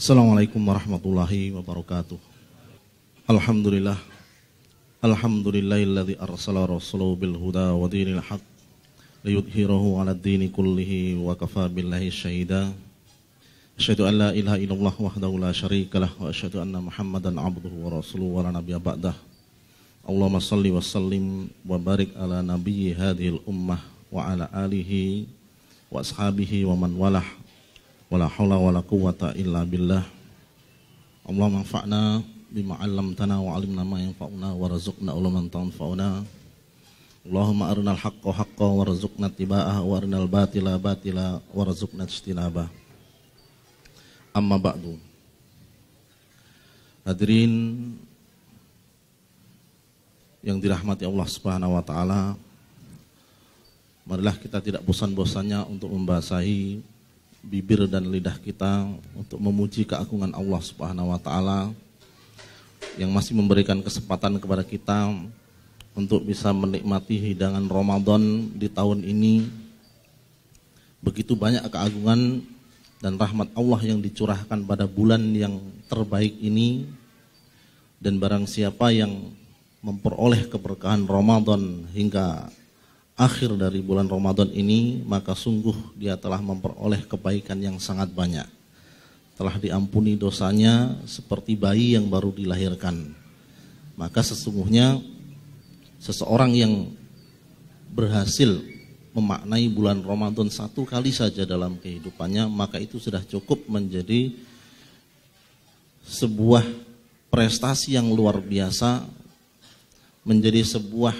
Assalamualaikum warahmatullahi wabarakatuh. Alhamdulillah. Alhamdulillahilladzi arsala rasulahu bil huda wa dinil haq liyudhhirahu 'alad dini kullihi wa kafaa billahi syahida. Asyhadu an la ilaha illallah wahdahu la syarikalah wa asyhadu anna Muhammadan 'abduhu wa rasuluhu wa la nabiyya ba'dah. Allahumma shalli wa sallim wa barik ala nabiyyi hadhil ummah wa ala alihi wa ashabihi wa man walah. Wala haula wala quwwata illa billah. Allahumma anfa'na bima 'allamtana wa 'allimna ma yanfa'una warzuqna ilman tanfa'una. Allahumma arinal haqqa haqqan warzuqna ittiba'ah wa arinal batila batila warzuqna ijtinabah. Amma ba'du. Hadirin yang dirahmati Allah Subhanahu wa taala, marilah kita tidak bosan-bosannya untuk membasahi bibir dan lidah kita untuk memuji keagungan Allah Subhanahu wa taala yang masih memberikan kesempatan kepada kita untuk bisa menikmati hidangan Ramadan di tahun ini. Begitu banyak keagungan dan rahmat Allah yang dicurahkan pada bulan yang terbaik ini, dan barang siapa yang memperoleh keberkahan Ramadan hingga akhir dari bulan Ramadan ini, maka sungguh dia telah memperoleh kebaikan yang sangat banyak. Telah diampuni dosanya seperti bayi yang baru dilahirkan. Maka sesungguhnya seseorang yang berhasil memaknai bulan Ramadan satu kali saja dalam kehidupannya, maka itu sudah cukup menjadi sebuah prestasi yang luar biasa, menjadi sebuah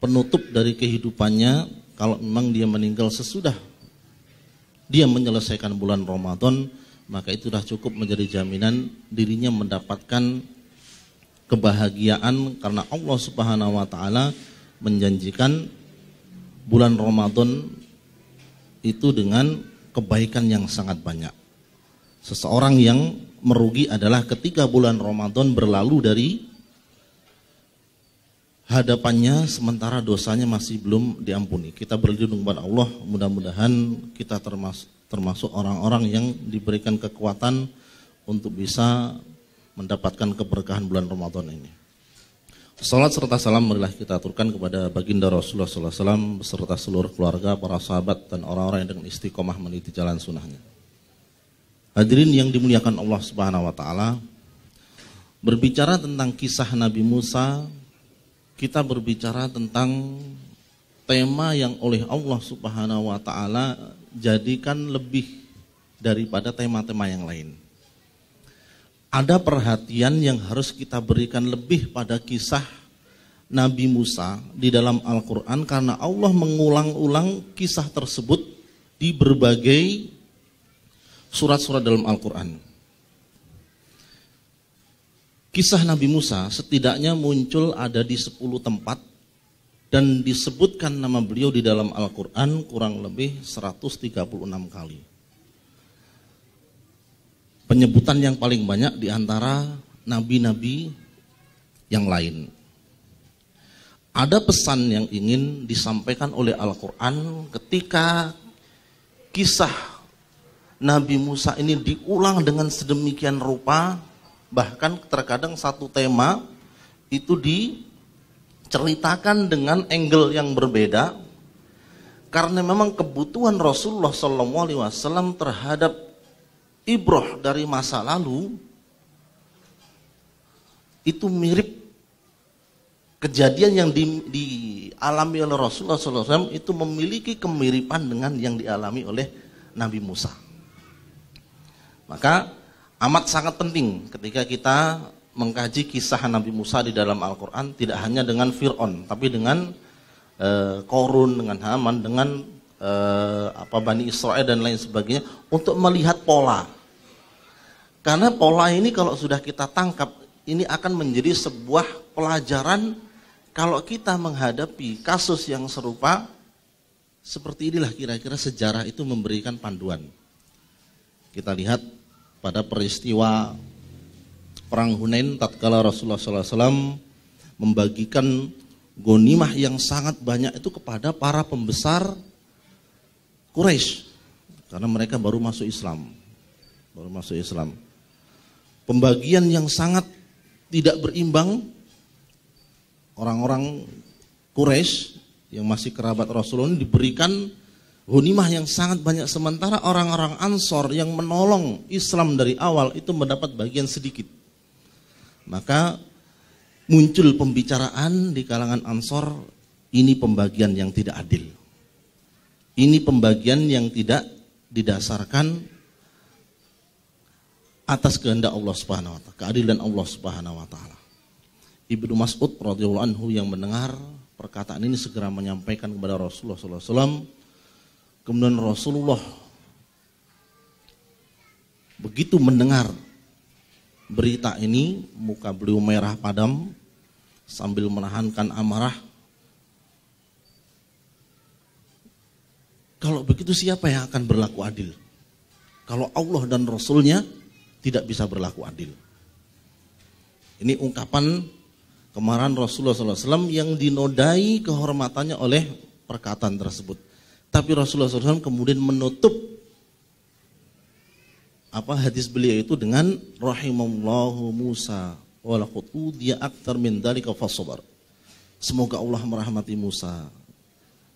penutup dari kehidupannya. Kalau memang dia meninggal sesudah dia menyelesaikan bulan Ramadan, maka itu sudah cukup menjadi jaminan dirinya mendapatkan kebahagiaan, karena Allah Subhanahu wa taala menjanjikan bulan Ramadan itu dengan kebaikan yang sangat banyak. Seseorang yang merugi adalah ketika bulan Ramadan berlalu dari hadapannya sementara dosanya masih belum diampuni. Kita berlindung kepada Allah, mudah-mudahan kita termasuk orang-orang yang diberikan kekuatan untuk bisa mendapatkan keberkahan bulan Ramadan ini. Salat serta salam marilah kita aturkan kepada baginda Rasulullah SAW beserta seluruh keluarga, para sahabat dan orang-orang yang dengan istiqomah meniti jalan sunnahnya. Hadirin yang dimuliakan Allah Subhanahu wa taala, berbicara tentang kisah Nabi Musa, kita berbicara tentang tema yang oleh Allah Subhanahu wa taala jadikan lebih daripada tema-tema yang lain. Ada perhatian yang harus kita berikan lebih pada kisah Nabi Musa di dalam Al-Quran, karena Allah mengulang-ulang kisah tersebut di berbagai surat-surat dalam Al-Quran. Kisah Nabi Musa setidaknya muncul ada di 10 tempat dan disebutkan nama beliau di dalam Al-Quran kurang lebih 136 kali. Penyebutan yang paling banyak di antara nabi-nabi yang lain. Ada pesan yang ingin disampaikan oleh Al-Quran ketika kisah Nabi Musa ini diulang dengan sedemikian rupa. Bahkan terkadang satu tema itu diceritakan dengan angle yang berbeda, karena memang kebutuhan Rasulullah SAW terhadap ibrah dari masa lalu itu mirip kejadian yang dialami oleh Rasulullah SAW, itu memiliki kemiripan dengan yang dialami oleh Nabi Musa. Maka amat sangat penting ketika kita mengkaji kisah Nabi Musa di dalam Al-Quran, tidak hanya dengan Fir'aun, tapi dengan Qarun, dengan Haman, dengan Bani Israel dan lain sebagainya, untuk melihat pola. Karena pola ini kalau sudah kita tangkap, ini akan menjadi sebuah pelajaran kalau kita menghadapi kasus yang serupa. Seperti inilah kira-kira sejarah itu memberikan panduan. Kita lihat pada peristiwa Perang Hunain, tatkala Rasulullah SAW membagikan ghanimah yang sangat banyak itu kepada para pembesar Quraisy, karena mereka baru masuk Islam. pembagian yang sangat tidak berimbang. Orang-orang Quraisy yang masih kerabat Rasulullah ini diberikan ghanimah yang sangat banyak, sementara orang-orang Ansor yang menolong Islam dari awal itu mendapat bagian sedikit. Maka muncul pembicaraan di kalangan Ansor, ini pembagian yang tidak adil. Ini pembagian yang tidak didasarkan atas kehendak Allah Subhanahu wa taala, keadilan Allah Subhanahu wa taala. Ibnu Mas'ud radhiyallahu anhu yang mendengar perkataan ini segera menyampaikan kepada Rasulullah sallallahu alaihi wasallam. Kemudian Rasulullah begitu mendengar berita ini, muka beliau merah padam sambil menahankan amarah. Kalau begitu siapa yang akan berlaku adil? Kalau Allah dan Rasulnya tidak bisa berlaku adil. Ini ungkapan kemarahan Rasulullah SAW yang dinodai kehormatannya oleh perkataan tersebut. Tapi Rasulullah SAW kemudian menutup hadis beliau itu dengan rahimallahu Musa wa laqad udiya aktsar min dzalika fasabar. Semoga Allah merahmati Musa.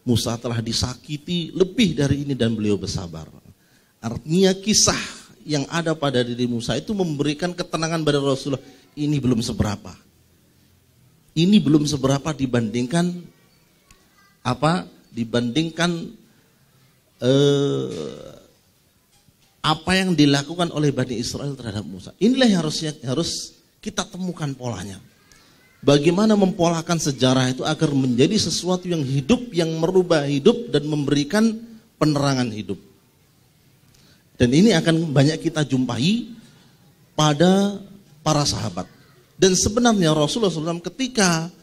Musa telah disakiti lebih dari ini dan beliau bersabar. Artinya kisah yang ada pada diri Musa itu memberikan ketenangan pada Rasulullah. Ini belum seberapa. Ini belum seberapa dibandingkan apa yang dilakukan oleh Bani Israel terhadap Musa. Inilah yang harus kita temukan polanya. Bagaimana mempolakan sejarah itu agar menjadi sesuatu yang hidup, yang merubah hidup dan memberikan penerangan hidup. Dan ini akan banyak kita jumpai pada para sahabat. Dan sebenarnya Rasulullah SAW ketika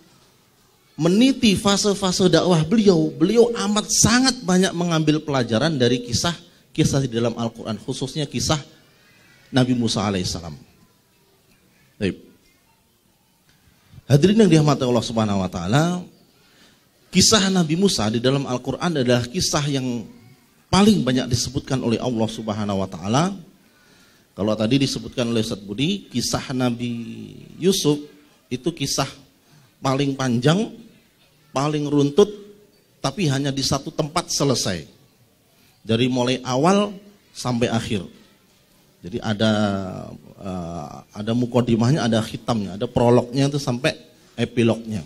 meniti fase-fase dakwah beliau amat sangat banyak mengambil pelajaran dari kisah di dalam Al-Quran, khususnya kisah Nabi Musa alaihissalam. Baik. Hadirin yang dirahmati Allah Subhanahu wa taala, kisah Nabi Musa di dalam Al-Quran adalah kisah yang paling banyak disebutkan oleh Allah Subhanahu wa taala. Kalau tadi disebutkan oleh Ustaz Budi, kisah Nabi Yusuf itu kisah paling panjang, paling runtut, tapi hanya di satu tempat selesai. Dari mulai awal sampai akhir. Jadi ada mukodimahnya, ada khitamnya, ada prolognya itu sampai epilognya.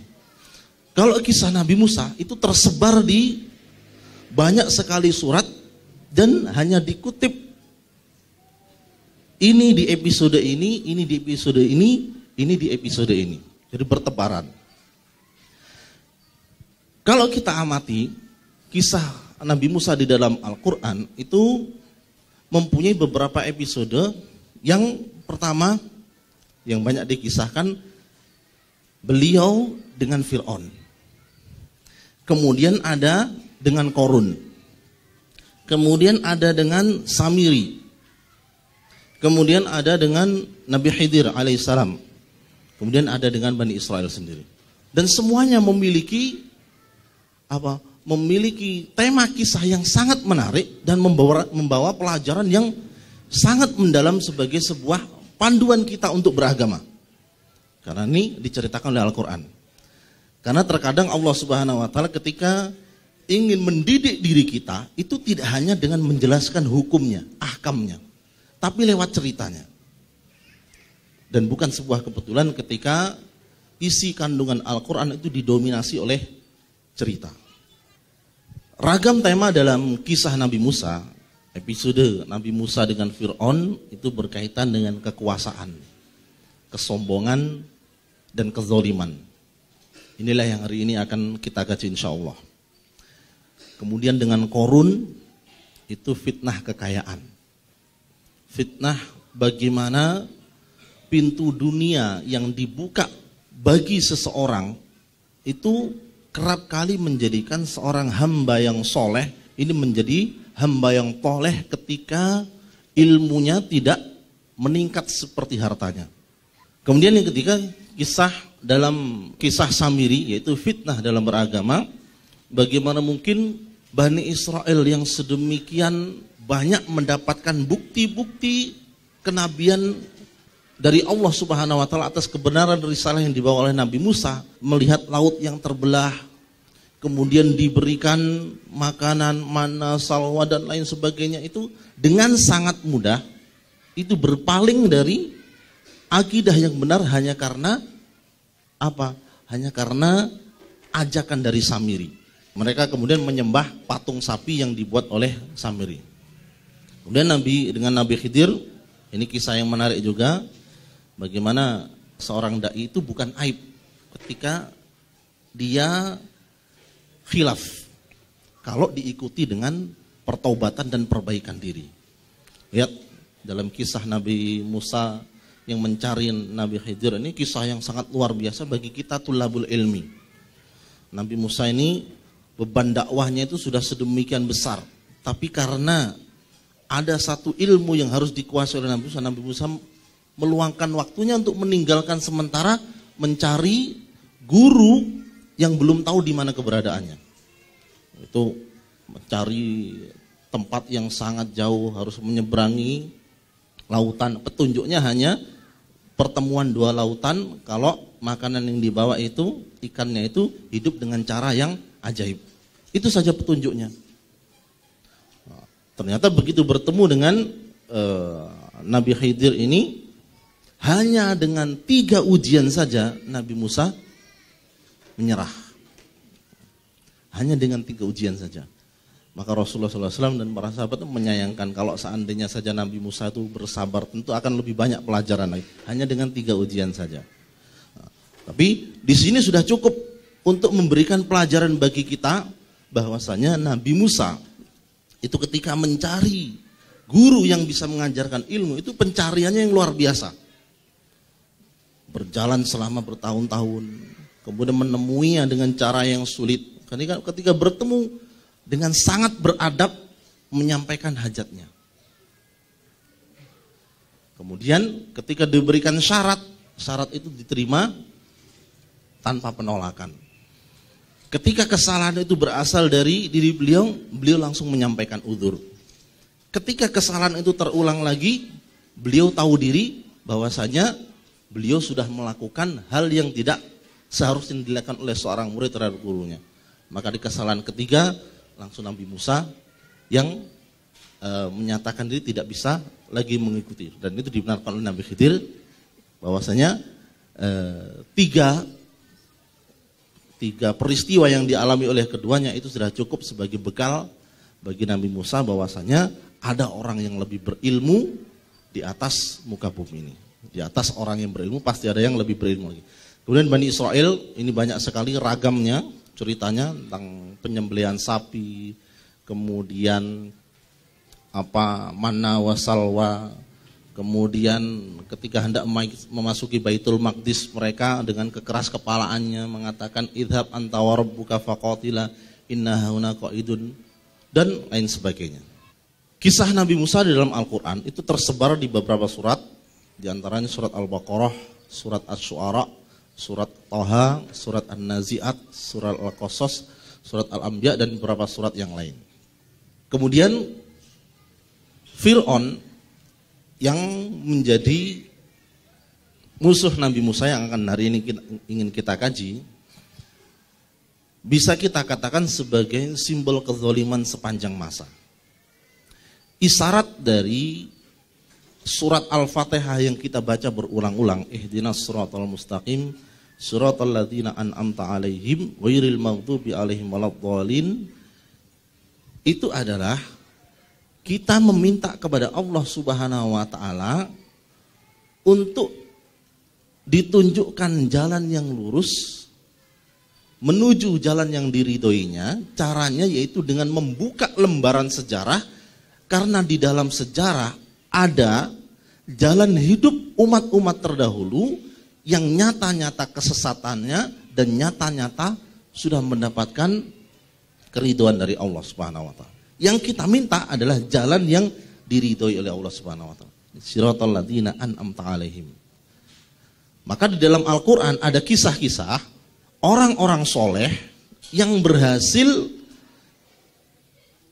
Kalau kisah Nabi Musa itu tersebar di banyak sekali surat dan hanya dikutip. Ini di episode ini di episode ini di episode ini. Jadi bertebaran. Kalau kita amati kisah Nabi Musa di dalam Al-Quran itu mempunyai beberapa episode. Yang pertama yang banyak dikisahkan beliau dengan Fir'aun. Kemudian ada dengan Korun. Kemudian ada dengan Samiri. Kemudian ada dengan Nabi Khidir alaihissalam. Kemudian ada dengan Bani Israel sendiri. Dan semuanya memiliki tema kisah yang sangat menarik dan membawa pelajaran yang sangat mendalam sebagai sebuah panduan kita untuk beragama. Karena ini diceritakan oleh Al-Quran. Karena terkadang Allah Subhanahu wa taala ketika ingin mendidik diri kita itu tidak hanya dengan menjelaskan hukumnya, ahkamnya, tapi lewat ceritanya. Dan bukan sebuah kebetulan ketika isi kandungan Al-Quran itu didominasi oleh cerita. Ragam tema dalam kisah Nabi Musa, episode Nabi Musa dengan Fir'aun itu berkaitan dengan kekuasaan, kesombongan, dan kezaliman. Inilah yang hari ini akan kita kaji insya Allah. Kemudian dengan Korun, itu fitnah kekayaan. Fitnah bagaimana pintu dunia yang dibuka bagi seseorang itu kerap kali menjadikan seorang hamba yang soleh ini menjadi hamba yang toleh ketika ilmunya tidak meningkat seperti hartanya. Kemudian yang ketiga, kisah Samiri, yaitu fitnah dalam beragama. Bagaimana mungkin Bani Israel yang sedemikian banyak mendapatkan bukti-bukti kenabian dari Allah Subhanahu wa taala atas kebenaran risalah yang dibawa oleh Nabi Musa, melihat laut yang terbelah, kemudian diberikan makanan manna, salwa dan lain sebagainya, itu dengan sangat mudah itu berpaling dari akidah yang benar hanya karena apa? Hanya karena ajakan dari Samiri. Mereka kemudian menyembah patung sapi yang dibuat oleh Samiri. Kemudian dengan Nabi Khidir, ini kisah yang menarik juga, bagaimana seorang dai itu bukan aib ketika dia khilaf kalau diikuti dengan pertaubatan dan perbaikan diri. Lihat dalam kisah Nabi Musa yang mencari Nabi Khidir, ini kisah yang sangat luar biasa bagi kita tulabul ilmi. Nabi Musa ini beban dakwahnya itu sudah sedemikian besar, tapi karena ada satu ilmu yang harus dikuasai oleh Nabi Musa meluangkan waktunya untuk meninggalkan sementara mencari guru yang belum tahu di mana keberadaannya. Itu mencari tempat yang sangat jauh, harus menyeberangi lautan. Petunjuknya hanya pertemuan dua lautan, kalau makanan yang dibawa itu, ikannya itu hidup dengan cara yang ajaib. Itu saja petunjuknya. Ternyata begitu bertemu dengan Nabi Khidir ini, hanya dengan 3 ujian saja Nabi Musa menyerah. Hanya dengan 3 ujian saja. Maka Rasulullah SAW dan para sahabat menyayangkan kalau seandainya saja Nabi Musa itu bersabar, tentu akan lebih banyak pelajaran lagi. Hanya dengan 3 ujian saja. Tapi di sini sudah cukup untuk memberikan pelajaran bagi kita bahwasanya Nabi Musa itu ketika mencari guru yang bisa mengajarkan ilmu, itu pencariannya yang luar biasa. Berjalan selama bertahun-tahun, kemudian menemuinya dengan cara yang sulit. Ketika bertemu, dengan sangat beradab menyampaikan hajatnya. Kemudian ketika diberikan syarat itu diterima tanpa penolakan. Ketika kesalahan itu berasal dari diri beliau langsung menyampaikan udzur. Ketika kesalahan itu terulang lagi, beliau tahu diri bahwasanya beliau sudah melakukan hal yang tidak seharusnya dilakukan oleh seorang murid terhadap gurunya. Maka di kesalahan ketiga, langsung Nabi Musa yang menyatakan diri tidak bisa lagi mengikuti. Dan itu dibenarkan oleh Nabi Khidir bahwasanya tiga peristiwa yang dialami oleh keduanya itu sudah cukup sebagai bekal bagi Nabi Musa bahwasanya ada orang yang lebih berilmu di atas muka bumi ini. Di atas orang yang berilmu pasti ada yang lebih berilmu lagi. Kemudian Bani Israel ini banyak sekali ragamnya ceritanya tentang penyembelihan sapi, kemudian manna wasalwa, kemudian ketika hendak memasuki Baitul Maqdis mereka dengan kekeras kepalaannya mengatakan idhab anta wa rabbuka faqatila inna hauna qaidun dan lain sebagainya. Kisah Nabi Musa di dalam Al-Qur'an itu tersebar di beberapa surat, di antaranya surat Al-Baqarah, surat Asy-Syu'ara, surat Thaha, surat An-Nazi'at, surat Al-Qasas, surat Al-Anbiya dan beberapa surat yang lain. Kemudian Fir'aun yang menjadi musuh Nabi Musa yang akan hari ini ingin kita kaji, bisa kita katakan sebagai simbol kezaliman sepanjang masa. Isyarat dari surat Al-Fatihah yang kita baca berulang-ulang, ihdinas siratal mustaqim siratal ladzina an'amta 'alaihim ghairil maghdubi 'alaihim waladdallin, itu adalah kita meminta kepada Allah Subhanahu wa taala untuk ditunjukkan jalan yang lurus menuju jalan yang diridhoinya. Caranya yaitu dengan membuka lembaran sejarah, karena di dalam sejarah ada jalan hidup umat-umat terdahulu yang nyata-nyata kesesatannya dan nyata-nyata sudah mendapatkan keridhaan dari Allah Subhanahu wa taala. Yang kita minta adalah jalan yang diridhoi oleh Allah Subhanahu wa taala. Siratal ladzina an'amta 'alaihim. Maka di dalam Al-Qur'an ada kisah-kisah orang-orang soleh yang berhasil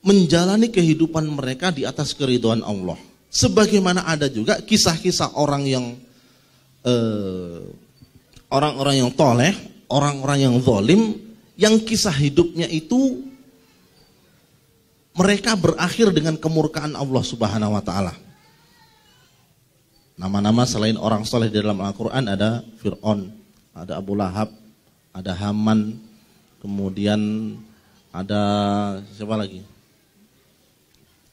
menjalani kehidupan mereka di atas keridhaan Allah. Sebagaimana ada juga kisah-kisah orang yang orang-orang yang toleh, orang-orang yang zalim, yang kisah hidupnya itu mereka berakhir dengan kemurkaan Allah Subhanahu wa taala. Nama-nama selain orang soleh di dalam Al-Quran ada Fir'aun, ada Abu Lahab, ada Haman, kemudian ada siapa lagi?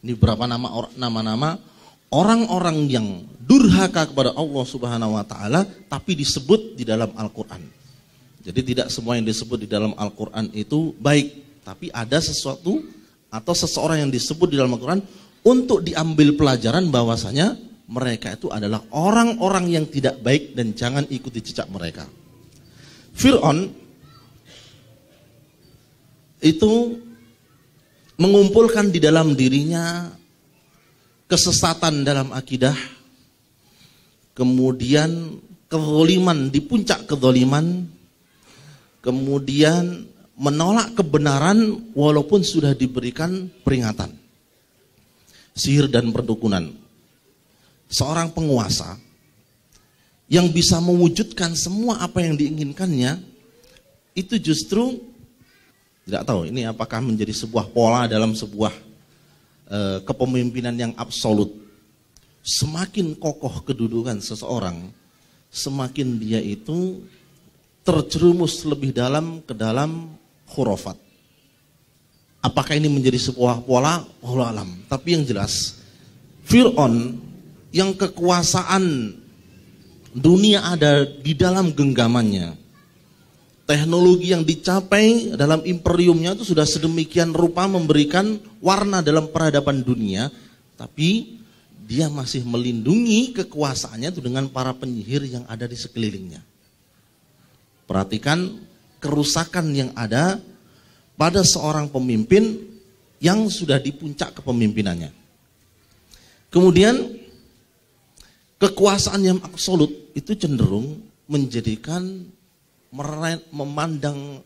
Ini berapa nama-nama orang-orang yang durhaka kepada Allah Subhanahu wa taala tapi disebut di dalam Al-Quran. Jadi tidak semua yang disebut di dalam Al-Quran itu baik, tapi ada sesuatu atau seseorang yang disebut di dalam Al-Quran untuk diambil pelajaran bahwasanya mereka itu adalah orang-orang yang tidak baik dan jangan ikuti jejak mereka. Fir'aun itu mengumpulkan di dalam dirinya kesesatan dalam akidah, kemudian kezaliman di puncak kezaliman, kemudian menolak kebenaran walaupun sudah diberikan peringatan. Sihir dan perdukunan. Seorang penguasa yang bisa mewujudkan semua apa yang diinginkannya itu justru tidak tahu ini apakah menjadi sebuah pola dalam sebuah kepemimpinan yang absolut. Semakin kokoh kedudukan seseorang, semakin dia itu terjerumus lebih dalam ke dalam khurafat. Apakah ini menjadi sebuah pola? Wallahu alam. Tapi yang jelas Fir'aun yang kekuasaan dunia ada di dalam genggamannya, teknologi yang dicapai dalam imperiumnya itu sudah sedemikian rupa memberikan warna dalam peradaban dunia, tapi dia masih melindungi kekuasaannya itu dengan para penyihir yang ada di sekelilingnya. Perhatikan kerusakan yang ada pada seorang pemimpin yang sudah di puncak kepemimpinannya. Kemudian kekuasaan yang absolut itu cenderung menjadikan memandang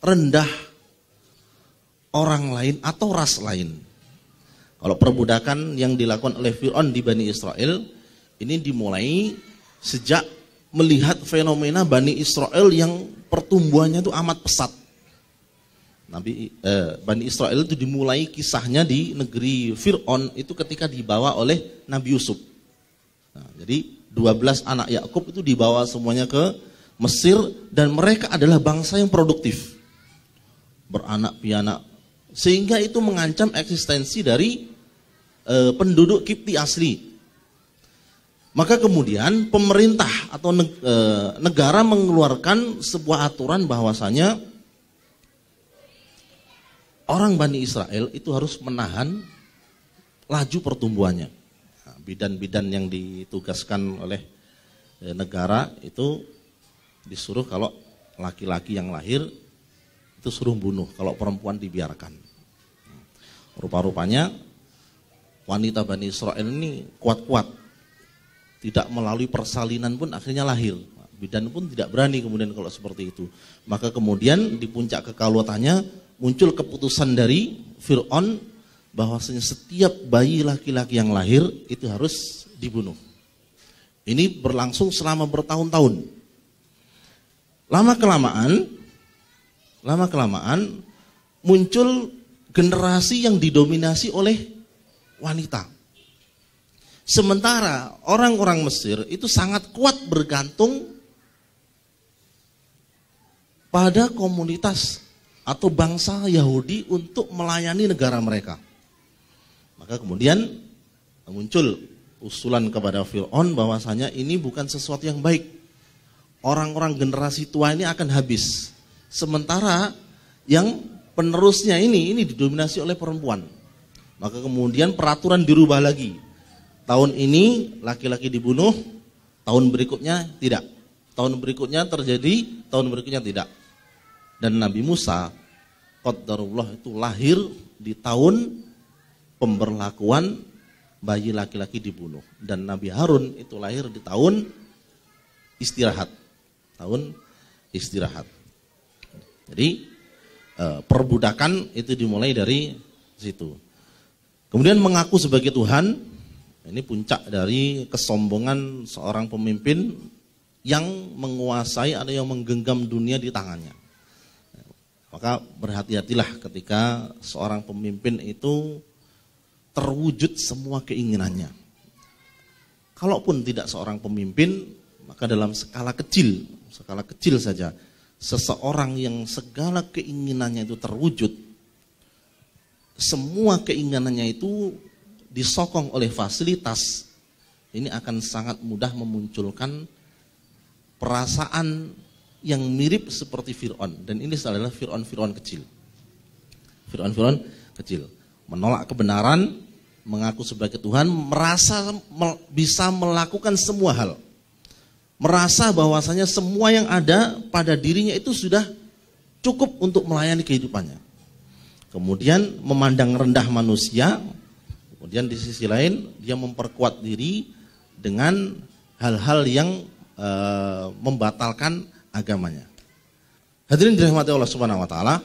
rendah orang lain atau ras lain. Kalau perbudakan yang dilakukan oleh Fir'aun di Bani Israel ini dimulai sejak melihat fenomena Bani Israel yang pertumbuhannya itu amat pesat. Bani Israel itu dimulai kisahnya di negeri Fir'aun itu ketika dibawa oleh Nabi Yusuf. Nah, jadi 12 anak Yakub itu dibawa semuanya ke Mesir dan mereka adalah bangsa yang produktif, beranak pianak, sehingga itu mengancam eksistensi dari penduduk Kipti asli. Maka kemudian pemerintah atau negara mengeluarkan sebuah aturan bahwasanya orang Bani Israel itu harus menahan laju pertumbuhannya. Bidan-bidan yang ditugaskan oleh negara itu disuruh kalau laki-laki yang lahir itu suruh bunuh, kalau perempuan dibiarkan. Rupa-rupanya wanita Bani Israel ini kuat-kuat, tidak melalui persalinan pun akhirnya lahir. Bidan pun tidak berani kemudian kalau seperti itu. Maka kemudian di puncak kekalutannya muncul keputusan dari Fir'aun bahwasanya setiap bayi laki-laki yang lahir itu harus dibunuh. Ini berlangsung selama bertahun-tahun. Lama-kelamaan muncul generasi yang didominasi oleh wanita. Sementara orang-orang Mesir itu sangat kuat bergantung pada komunitas atau bangsa Yahudi untuk melayani negara mereka. Maka kemudian muncul usulan kepada Fir'aun bahwasanya ini bukan sesuatu yang baik. Orang-orang generasi tua ini akan habis. Sementara yang penerusnya ini didominasi oleh perempuan. Maka kemudian peraturan dirubah lagi. Tahun ini laki-laki dibunuh, tahun berikutnya tidak. Tahun berikutnya terjadi, tahun berikutnya tidak. Dan Nabi Musa, qadarullah itu lahir di tahun pemberlakuan bayi laki-laki dibunuh. Dan Nabi Harun itu lahir di tahun istirahat. Tahun istirahat. Jadi perbudakan itu dimulai dari situ. Kemudian mengaku sebagai Tuhan, ini puncak dari kesombongan seorang pemimpin yang menguasai atau yang menggenggam dunia di tangannya. Maka berhati-hatilah ketika seorang pemimpin itu terwujud semua keinginannya. Kalaupun tidak seorang pemimpin, maka dalam skala kecil saja, seseorang yang segala keinginannya itu terwujud, semua keinginannya itu disokong oleh fasilitas, ini akan sangat mudah memunculkan perasaan yang mirip seperti Fir'aun. Dan ini adalah Fir'aun kecil. Fir'aun kecil. Menolak kebenaran, mengaku sebagai Tuhan, merasa bisa melakukan semua hal. Merasa bahwasanya semua yang ada pada dirinya itu sudah cukup untuk melayani kehidupannya. Kemudian memandang rendah manusia, kemudian di sisi lain dia memperkuat diri dengan hal-hal yang membatalkan agamanya. Hadirin dirahmati Allah Subhanahu wa taala,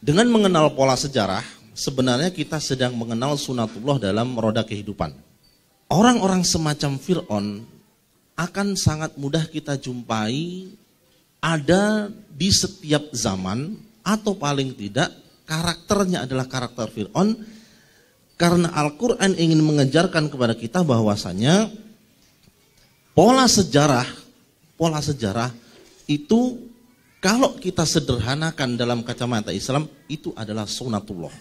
dengan mengenal pola sejarah, sebenarnya kita sedang mengenal sunatullah dalam roda kehidupan. Orang-orang semacam Fir'aun akan sangat mudah kita jumpai ada di setiap zaman, atau paling tidak karakternya adalah karakter Fir'aun, karena Al-Quran ingin mengejarkan kepada kita bahwasanya pola sejarah itu kalau kita sederhanakan dalam kacamata Islam, itu adalah sunatullah.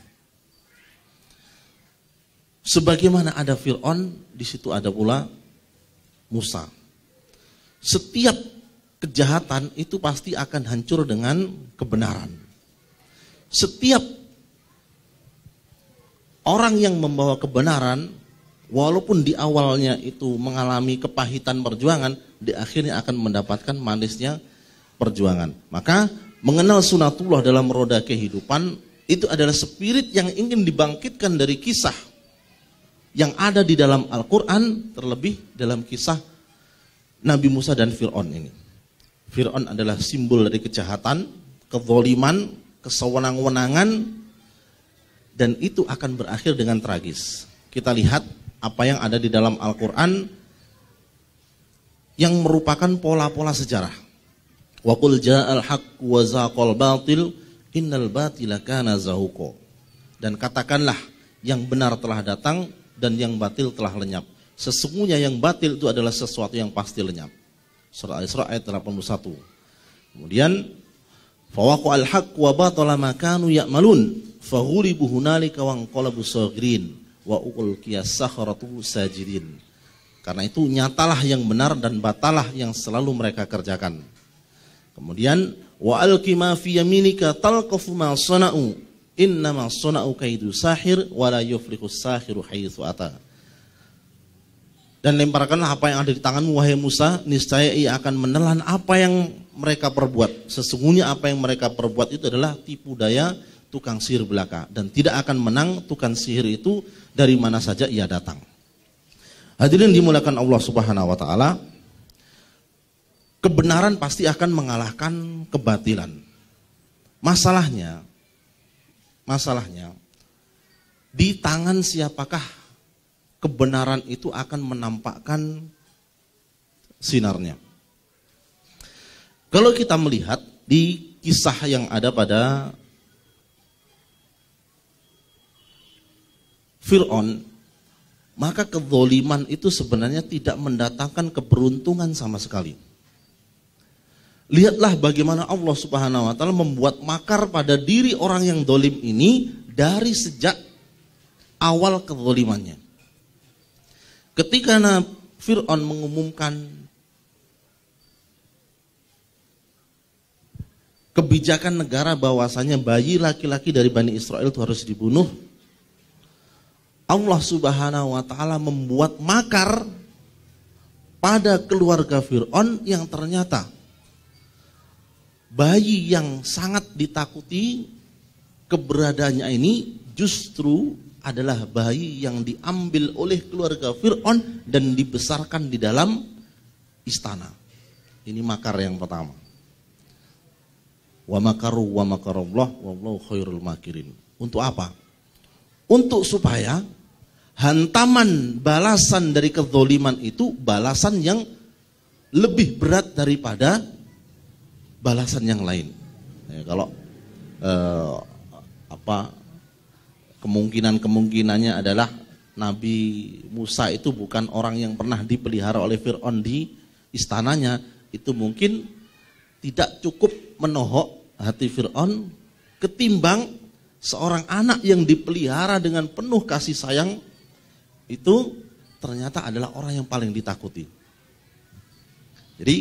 Sebagaimana ada Fir'aun, di situ ada pula Musa. Setiap kejahatan itu pasti akan hancur dengan kebenaran. Setiap orang yang membawa kebenaran, walaupun di awalnya itu mengalami kepahitan perjuangan, di akhirnya akan mendapatkan manisnya perjuangan. Maka mengenal sunatullah dalam roda kehidupan itu adalah spirit yang ingin dibangkitkan dari kisah yang ada di dalam Al-Quran, terlebih dalam kisah Nabi Musa dan Fir'aun ini. Fir'aun adalah simbol dari kejahatan, kezaliman, kesewenang-wenangan, dan itu akan berakhir dengan tragis. Kita lihat apa yang ada di dalam Al-Quran yang merupakan pola-pola sejarah. Wa qul ja'al haqqu wa zaqal batil innal batila kana zahuqa. Dan katakanlah yang benar telah datang dan yang batil telah lenyap. Sesungguhnya yang batil itu adalah sesuatu yang pasti lenyap. Surah Al-Isra ayat 81. Kemudian fawaqa'al haqqu wa batala ma kanu ya'malun faghulibu hunalika wa anqalabu saghirin wa ulqiyas sakharatu sajidin. Karena itu nyatalah yang benar dan batalah yang selalu mereka kerjakan. Kemudian wa alqi ma fi yaminika talqafu ma sana'u innama sana'u kaidu sahir wa la yuflihus sahiru haitsu ata. Dan lemparkanlah apa yang ada di tanganmu wahai Musa, niscaya ia akan menelan apa yang mereka perbuat. Sesungguhnya apa yang mereka perbuat itu adalah tipu daya tukang sihir belaka, dan tidak akan menang tukang sihir itu dari mana saja ia datang. Hadirin dimuliakan Allah Subhanahu wa taala, kebenaran pasti akan mengalahkan kebatilan. Masalahnya di tangan siapakah kebenaran itu akan menampakkan sinarnya. Kalau kita melihat di kisah yang ada pada Fir'aun, maka kezaliman itu sebenarnya tidak mendatangkan keberuntungan sama sekali. Lihatlah bagaimana Allah Subhanahu wa taala membuat makar pada diri orang yang zalim ini dari sejak awal kezalimannya. Ketika Fir'aun mengumumkan kebijakan negara bahwasanya bayi laki-laki dari Bani Israel itu harus dibunuh, Allah Subhanahu wa taala membuat makar pada keluarga Fir'aun yang ternyata bayi yang sangat ditakuti keberadaannya ini justru adalah bayi yang diambil oleh keluarga Fir'aun dan dibesarkan di dalam istana. Ini makar yang pertama. Wa makaru wa makarallah wallahu khairul makirin. Untuk apa? Untuk supaya hantaman balasan dari kezaliman itu balasan yang lebih berat daripada balasan yang lain. Ya, kalau kemungkinannya adalah Nabi Musa itu bukan orang yang pernah dipelihara oleh Fir'aun di istananya, itu mungkin tidak cukup menohok hati Fir'aun ketimbang seorang anak yang dipelihara dengan penuh kasih sayang itu ternyata adalah orang yang paling ditakuti. Jadi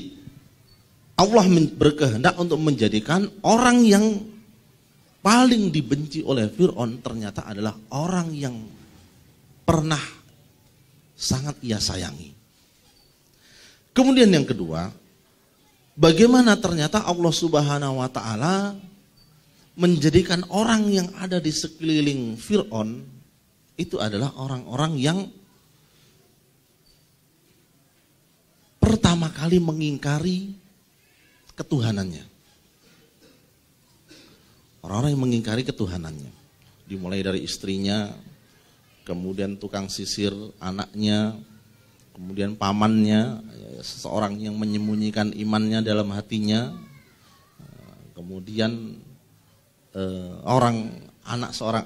Allah berkehendak untuk menjadikan orang yang paling dibenci oleh Fir'aun ternyata adalah orang yang pernah sangat ia sayangi. Kemudian yang kedua, bagaimana ternyata Allah Subhanahu wa taala menjadikan orang yang ada di sekeliling Fir'aun itu adalah orang-orang yang pertama kali mengingkari ketuhanannya. Orang-orang yang mengingkari ketuhanannya. Dimulai dari istrinya, kemudian tukang sisir anaknya, kemudian pamannya, seseorang yang menyembunyikan imannya dalam hatinya, kemudian seorang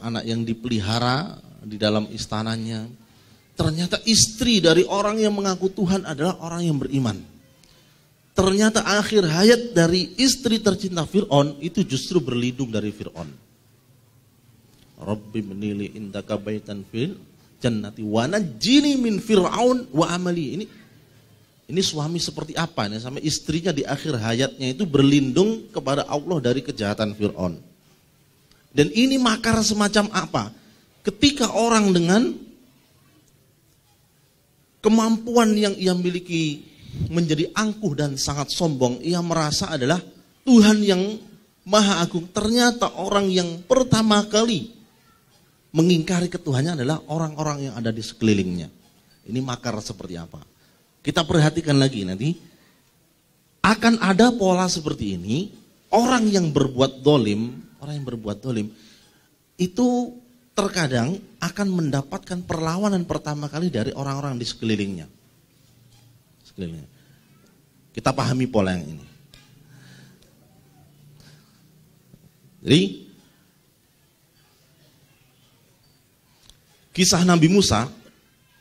anak yang dipelihara di dalam istananya. Ternyata istri dari orang yang mengaku Tuhan adalah orang yang beriman. Ternyata akhir hayat dari istri tercinta Fir'aun itu justru berlindung dari Fir'aun. Rabbi menili indaka baitan fil jannati wa najjini min fir'aun wa amali. Ini suami seperti apa nih, sampai istrinya di akhir hayatnya itu berlindung kepada Allah dari kejahatan Fir'aun. Dan ini makar semacam apa? Ketika orang dengan kemampuan yang ia miliki menjadi angkuh dan sangat sombong, ia merasa adalah Tuhan yang Maha Agung. Ternyata orang yang pertama kali mengingkari ketuhannya adalah orang-orang yang ada di sekelilingnya. Ini makar seperti apa? Kita perhatikan lagi nanti. Akan ada pola seperti ini. Orang yang berbuat dolim itu terkadang akan mendapatkan perlawanan pertama kali dari orang-orang di sekelilingnya. Kita pahami pola yang ini. Jadi kisah Nabi Musa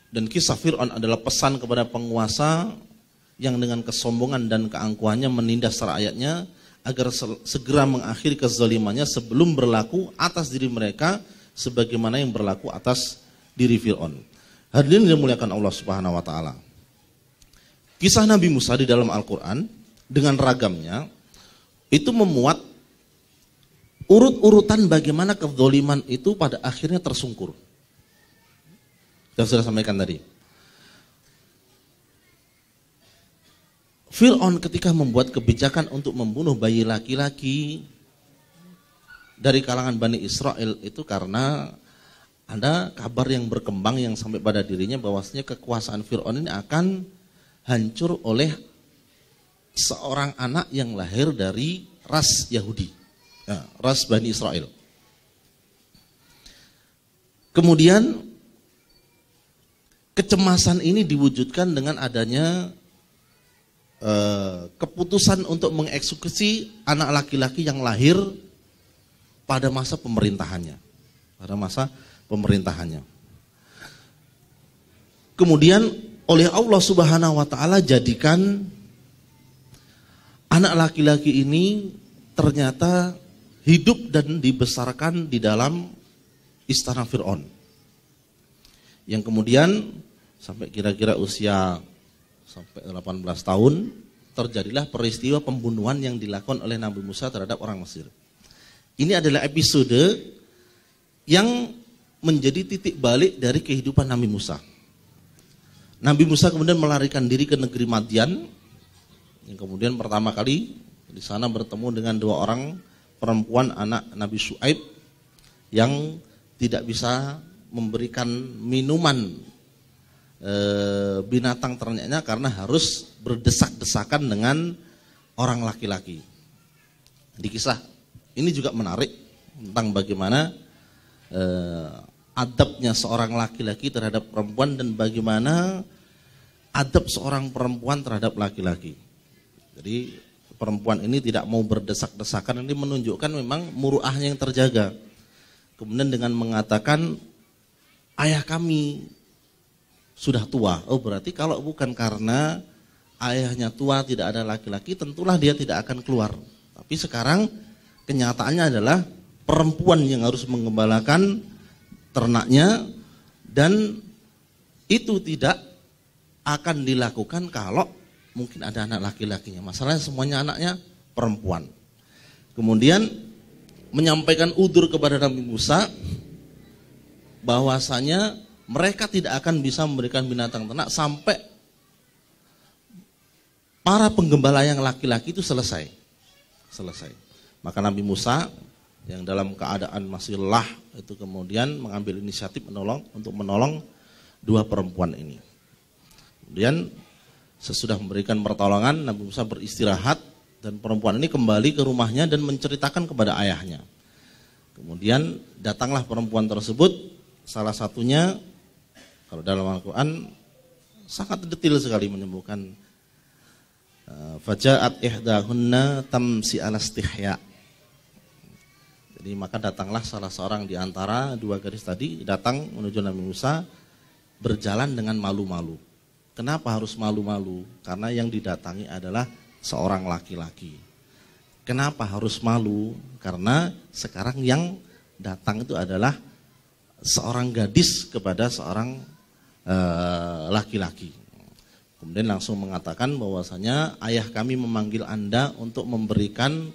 dan kisah Fir'aun adalah pesan kepada penguasa yang dengan kesombongan dan keangkuhannya menindas rakyatnya agar segera mengakhiri kezalimannya sebelum berlaku atas diri mereka sebagaimana yang berlaku atas diri Fir'aun. Hadirin yang dimuliakan Allah Subhanahu wa taala. Kisah Nabi Musa di dalam Al-Qur'an dengan ragamnya itu memuat urut-urutan bagaimana kezaliman itu pada akhirnya tersungkur. Kita sudah sampaikan tadi. Fir'aun ketika membuat kebijakan untuk membunuh bayi laki-laki dari kalangan Bani Israel itu karena ada kabar yang berkembang yang sampai pada dirinya bahwasanya kekuasaan Fir'aun ini akan hancur oleh seorang anak yang lahir dari ras Yahudi, ras Bani Israel. Kemudian kecemasan ini diwujudkan dengan adanya keputusan untuk mengeksekusi anak laki-laki yang lahir pada masa pemerintahannya. Kemudian oleh Allah Subhanahu wa taala jadikan anak laki-laki ini ternyata hidup dan dibesarkan di dalam istana Fir'aun. Yang kemudian sampai kira-kira usia sampai 18 tahun terjadilah peristiwa pembunuhan yang dilakukan oleh Nabi Musa terhadap orang Mesir. Ini adalah episode yang menjadi titik balik dari kehidupan Nabi Musa. Nabi Musa kemudian melarikan diri ke negeri Madian, yang kemudian pertama kali di sana bertemu dengan dua orang perempuan anak Nabi Syuaib yang tidak bisa memberikan minuman binatang ternaknya karena harus berdesak-desakan dengan orang laki-laki. Di kisah ini juga menarik tentang bagaimana adabnya seorang laki-laki terhadap perempuan dan bagaimana adab seorang perempuan terhadap laki-laki. Jadi perempuan ini tidak mau berdesak-desakan, ini menunjukkan memang muruahnya yang terjaga. Kemudian dengan mengatakan ayah kami sudah tua. Oh berarti kalau bukan karena ayahnya tua tidak ada laki-laki, tentulah dia tidak akan keluar. Tapi sekarang kenyataannya adalah perempuan yang harus mengembalakan ternaknya, dan itu tidak akan dilakukan kalau mungkin ada anak laki-lakinya. Masalahnya semuanya anaknya perempuan. Kemudian menyampaikan udzur kepada Nabi Musa bahwasanya mereka tidak akan bisa memberikan binatang ternak sampai para penggembala yang laki-laki itu selesai. Maka Nabi Musa yang dalam keadaan masih lelah itu kemudian mengambil inisiatif menolong dua perempuan ini. Kemudian sesudah memberikan pertolongan, Nabi Musa beristirahat dan perempuan ini kembali ke rumahnya dan menceritakan kepada ayahnya. Kemudian datanglah perempuan tersebut, salah satunya kalau dalam Al-Quran sangat detail sekali menyebutkan faja'at ihdahunna tamsi ala istihya. Jadi maka datanglah salah seorang di antara dua gadis tadi datang menuju Nabi Musa berjalan dengan malu-malu. Kenapa harus malu-malu? Karena yang didatangi adalah seorang laki-laki. Kenapa harus malu? Karena sekarang yang datang itu adalah seorang gadis kepada seorang laki-laki. Kemudian langsung mengatakan bahwasanya ayah kami memanggil Anda untuk memberikan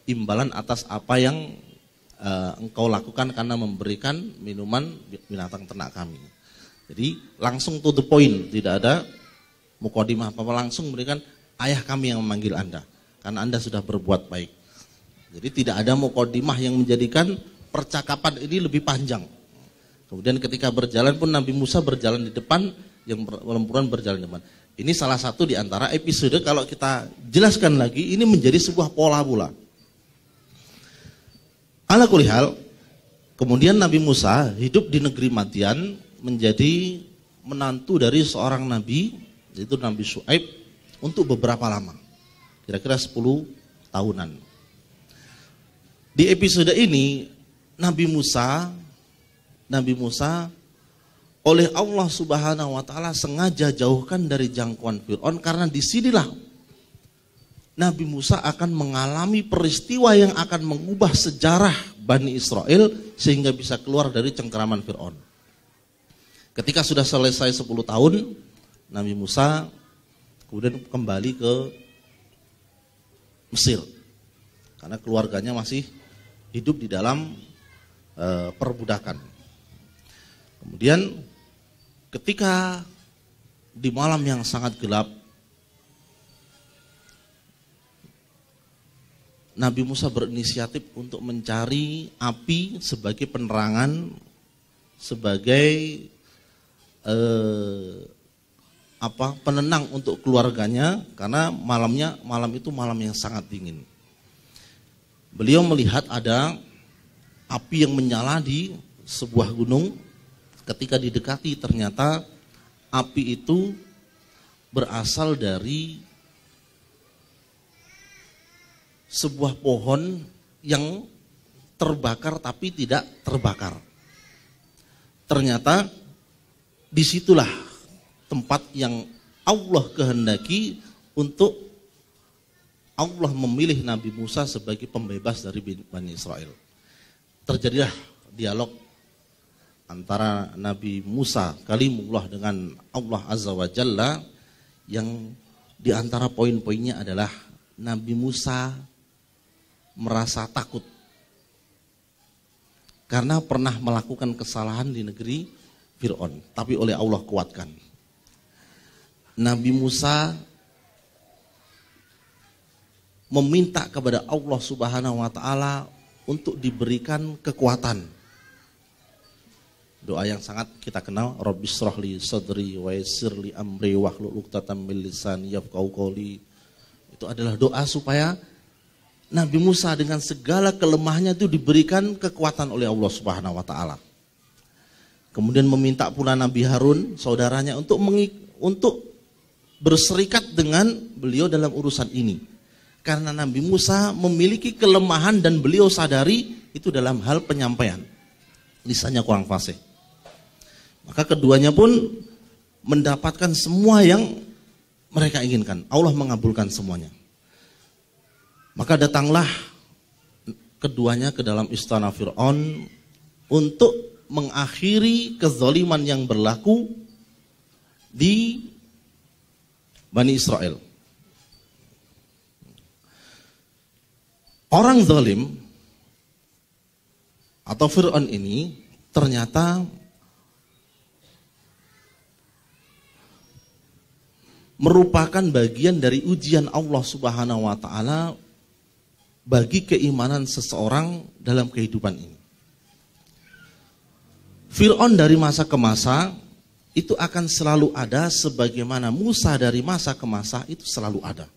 imbalan atas apa yang engkau lakukan karena memberikan minuman binatang ternak kami. Jadi langsung to the point, tidak ada muqaddimah apa-apa, langsung memberikan ayah kami yang memanggil Anda karena Anda sudah berbuat baik. Jadi tidak ada muqaddimah yang menjadikan percakapan ini lebih panjang. Kemudian ketika berjalan pun Nabi Musa berjalan di depan, yang perempuan berjalan di depan. Ini salah satu di antara episode, kalau kita jelaskan lagi ini menjadi sebuah pola pula. Ala kulli hal, kemudian Nabi Musa hidup di negeri Madian menjadi menantu dari seorang nabi, yaitu Nabi Syuaib, untuk beberapa lama, kira-kira 10 tahunan. Di episode ini Nabi Musa oleh Allah Subhanahu wa taala sengaja jauhkan dari jangkauan Firaun, karena disinilah Nabi Musa akan mengalami peristiwa yang akan mengubah sejarah Bani Israel sehingga bisa keluar dari cengkeraman Firaun. Ketika sudah selesai 10 tahun, Nabi Musa kemudian kembali ke Mesir. Karena keluarganya masih hidup di dalam perbudakan. Kemudian ketika di malam yang sangat gelap, Nabi Musa berinisiatif untuk mencari api sebagai penerangan, sebagai penenang untuk keluarganya, karena malam itu malam yang sangat dingin. Beliau melihat ada api yang menyala di sebuah gunung. Ketika didekati ternyata api itu berasal dari sebuah pohon yang terbakar tapi tidak terbakar. Ternyata disitulah tempat yang Allah kehendaki untuk Allah memilih Nabi Musa sebagai pembebas dari Bani Israel. Terjadilah dialog antara Nabi Musa kalimullah dengan Allah Azza wa Jalla, yang di antara poin-poinnya adalah Nabi Musa merasa takut karena pernah melakukan kesalahan di negeri Fir'aun, tapi oleh Allah kuatkan. Nabi Musa meminta kepada Allah Subhanahu wa taala untuk diberikan kekuatan. Doa yang sangat kita kenal, Rabbis shrahli sadri wa yassirli amri wahlul 'uqdatam min lisani yafqahu qawli. Itu adalah doa supaya Nabi Musa dengan segala kelemahannya itu diberikan kekuatan oleh Allah Subhanahu wa taala. Kemudian meminta pula Nabi Harun saudaranya untuk berserikat dengan beliau dalam urusan ini. Karena Nabi Musa memiliki kelemahan dan beliau sadari itu dalam hal penyampaian. Lisannya kurang fasih. Maka keduanya pun mendapatkan semua yang mereka inginkan. Allah mengabulkan semuanya. Maka datanglah keduanya ke dalam istana Fir'aun untuk mengakhiri kezaliman yang berlaku di Bani Israel. Orang zalim atau Fir'aun ini ternyata merupakan bagian dari ujian Allah Subhanahu wa taala bagi keimanan seseorang dalam kehidupan ini. Fir'aun dari masa ke masa itu akan selalu ada, sebagaimana Musa dari masa ke masa itu selalu ada.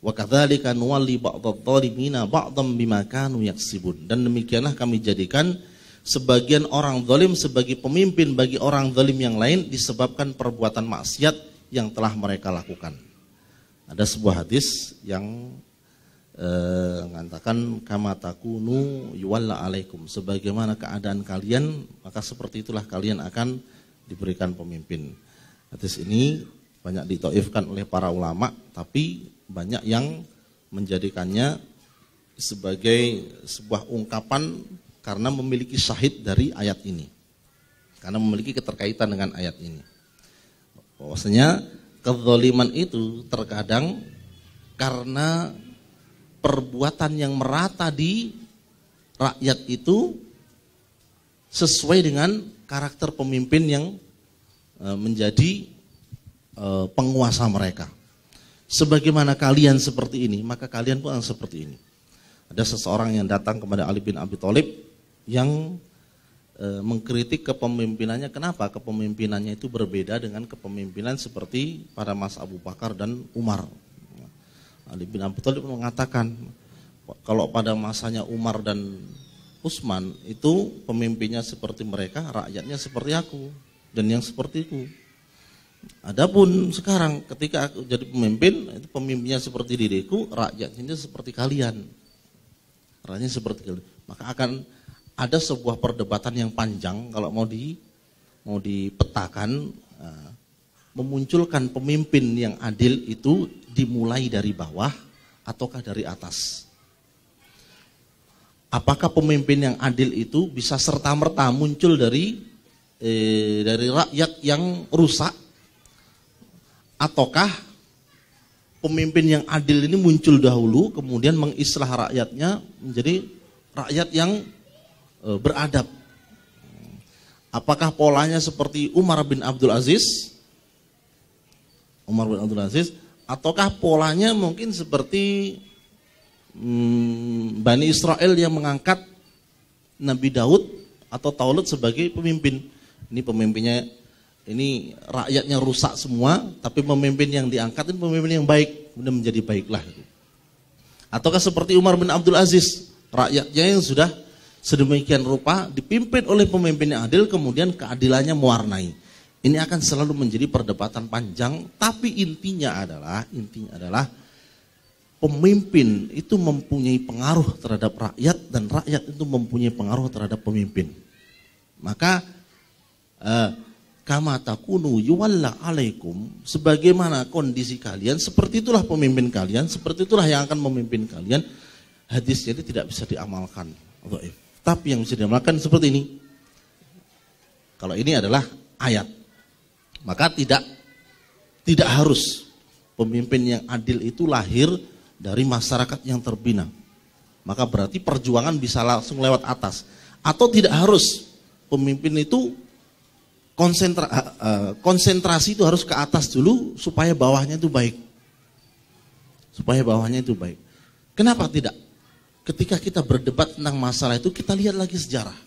Wa kadzalika nuwalli ba'dadh-dhalimina ba'dhan bima kanu yaksibun. Dan demikianlah kami jadikan sebagian orang zalim sebagai pemimpin bagi orang zalim yang lain disebabkan perbuatan maksiat yang telah mereka lakukan. Ada sebuah hadis yang mengatakan kama takunu yuwalla alaikum, sebagaimana keadaan kalian maka seperti itulah kalian akan diberikan pemimpin. Hadis ini banyak ditaifkan oleh para ulama, tapi banyak yang menjadikannya sebagai sebuah ungkapan karena memiliki syahid dari ayat ini, karena memiliki keterkaitan dengan ayat ini. Bahwasanya kezaliman itu terkadang karena perbuatan yang merata di rakyat itu sesuai dengan karakter pemimpin yang menjadi penguasa mereka. Sebagaimana kalian seperti ini, maka kalian pun seperti ini. Ada seseorang yang datang kepada Ali bin Abi Thalib yang mengkritik kepemimpinannya. Kenapa kepemimpinannya itu berbeda dengan kepemimpinan seperti pada Mas Abu Bakar dan Umar. Ali bin Abi Thalib mengatakan kalau pada masanya Umar dan Utsman itu pemimpinnya seperti mereka, rakyatnya seperti aku dan yang sepertiku. Adapun sekarang ketika aku jadi pemimpin, itu pemimpinnya seperti diriku, rakyatnya seperti kalian. Rakyatnya seperti kalian. Maka akan ada sebuah perdebatan yang panjang kalau mau dipetakan, memunculkan pemimpin yang adil itu dimulai dari bawah ataukah dari atas. Apakah pemimpin yang adil itu bisa serta-merta muncul dari rakyat yang rusak, ataukah pemimpin yang adil ini muncul dahulu kemudian mengislah rakyatnya menjadi rakyat yang beradab? Apakah polanya seperti Umar bin Abdul Aziz, ataukah polanya mungkin seperti Bani Israel yang mengangkat Nabi Daud atau Taulut sebagai pemimpin? Ini pemimpinnya, ini rakyatnya rusak semua, tapi pemimpin yang diangkat ini pemimpin yang baik, kemudian menjadi baiklah. Ataukah seperti Umar bin Abdul Aziz, rakyatnya yang sudah sedemikian rupa dipimpin oleh pemimpin yang adil, kemudian keadilannya mewarnai. Ini akan selalu menjadi perdebatan panjang, tapi intinya adalah pemimpin itu mempunyai pengaruh terhadap rakyat dan rakyat itu mempunyai pengaruh terhadap pemimpin. Maka kama takunu yuwalla alaikum, sebagaimana kondisi kalian, seperti itulah pemimpin kalian, seperti itulah yang akan memimpin kalian. Hadis jadi tidak bisa diamalkan, tapi yang bisa diamalkan seperti ini. Kalau ini adalah ayat, maka tidak harus pemimpin yang adil itu lahir dari masyarakat yang terbina. Maka berarti perjuangan bisa langsung lewat atas. Atau tidak harus pemimpin itu konsentrasi itu harus ke atas dulu supaya bawahnya itu baik. Kenapa tidak? Ketika kita berdebat tentang masalah itu, kita lihat lagi sejarah.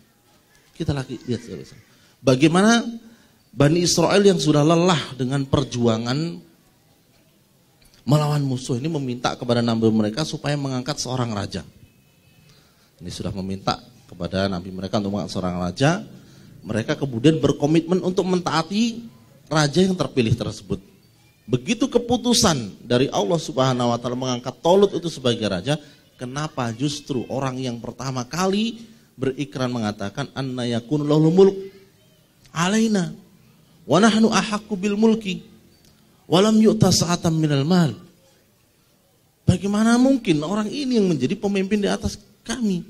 Bagaimana Bani Israel yang sudah lelah dengan perjuangan melawan musuh ini meminta kepada nabi mereka supaya mengangkat seorang raja. Ini sudah meminta kepada nabi mereka untuk mengangkat seorang raja. Mereka kemudian berkomitmen untuk mentaati raja yang terpilih tersebut. Begitu keputusan dari Allah Subhanahu wa taala mengangkat Talut itu sebagai raja, kenapa justru orang yang pertama kali berikrar mengatakan anna yakunu lahul mulk alaina wa nahnu ahaqqu bil mulki wa lam yu'ta sa'atan minal mal. Bagaimana mungkin orang ini yang menjadi pemimpin di atas kami?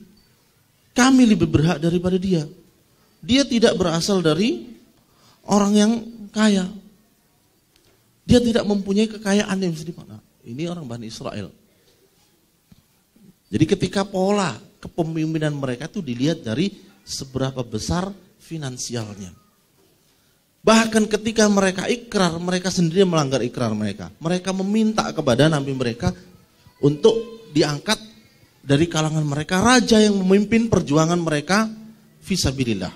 Kami lebih berhak daripada dia. Dia tidak berasal dari orang yang kaya. Dia tidak mempunyai kekayaan yang sedikit. Nah, ini orang Bani Israel. Jadi ketika pola kepemimpinan mereka itu dilihat dari seberapa besar finansialnya. Bahkan ketika mereka ikrar, mereka sendiri melanggar ikrar mereka. Mereka meminta kepada nabi mereka untuk diangkat dari kalangan mereka raja yang memimpin perjuangan mereka fisabilillah.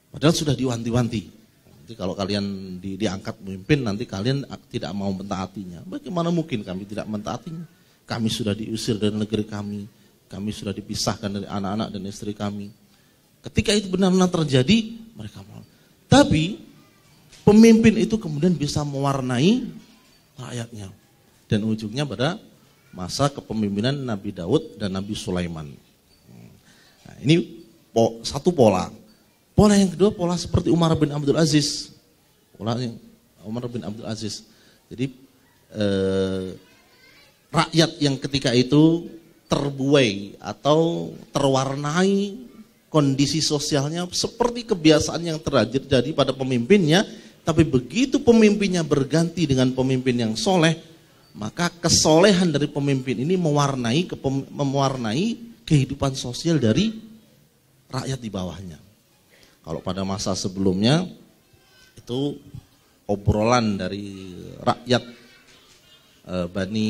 Padahal sudah diwanti-wanti. Nanti kalau kalian diangkat memimpin, nanti kalian tidak mau mentaatinya. Bagaimana mungkin kami tidak mentaatinya? Kami sudah diusir dari negeri kami sudah dipisahkan dari anak-anak dan istri kami. Ketika itu benar-benar terjadi, mereka mau. Tapi pemimpin itu kemudian bisa mewarnai rakyatnya. Dan ujungnya pada masa kepemimpinan Nabi Daud dan Nabi Sulaiman. Nah, ini satu pola. Pola yang kedua, pola seperti Umar bin Abdul Aziz. Umar bin Abdul Aziz. Jadi rakyat yang ketika itu terbuai atau terwarnai kondisi sosialnya seperti kebiasaan yang terjadi pada pemimpinnya, tapi begitu pemimpinnya berganti dengan pemimpin yang soleh, maka kesolehan dari pemimpin ini mewarnai kehidupan sosial dari rakyat di bawahnya. Kalau pada masa sebelumnya itu obrolan dari rakyat Bani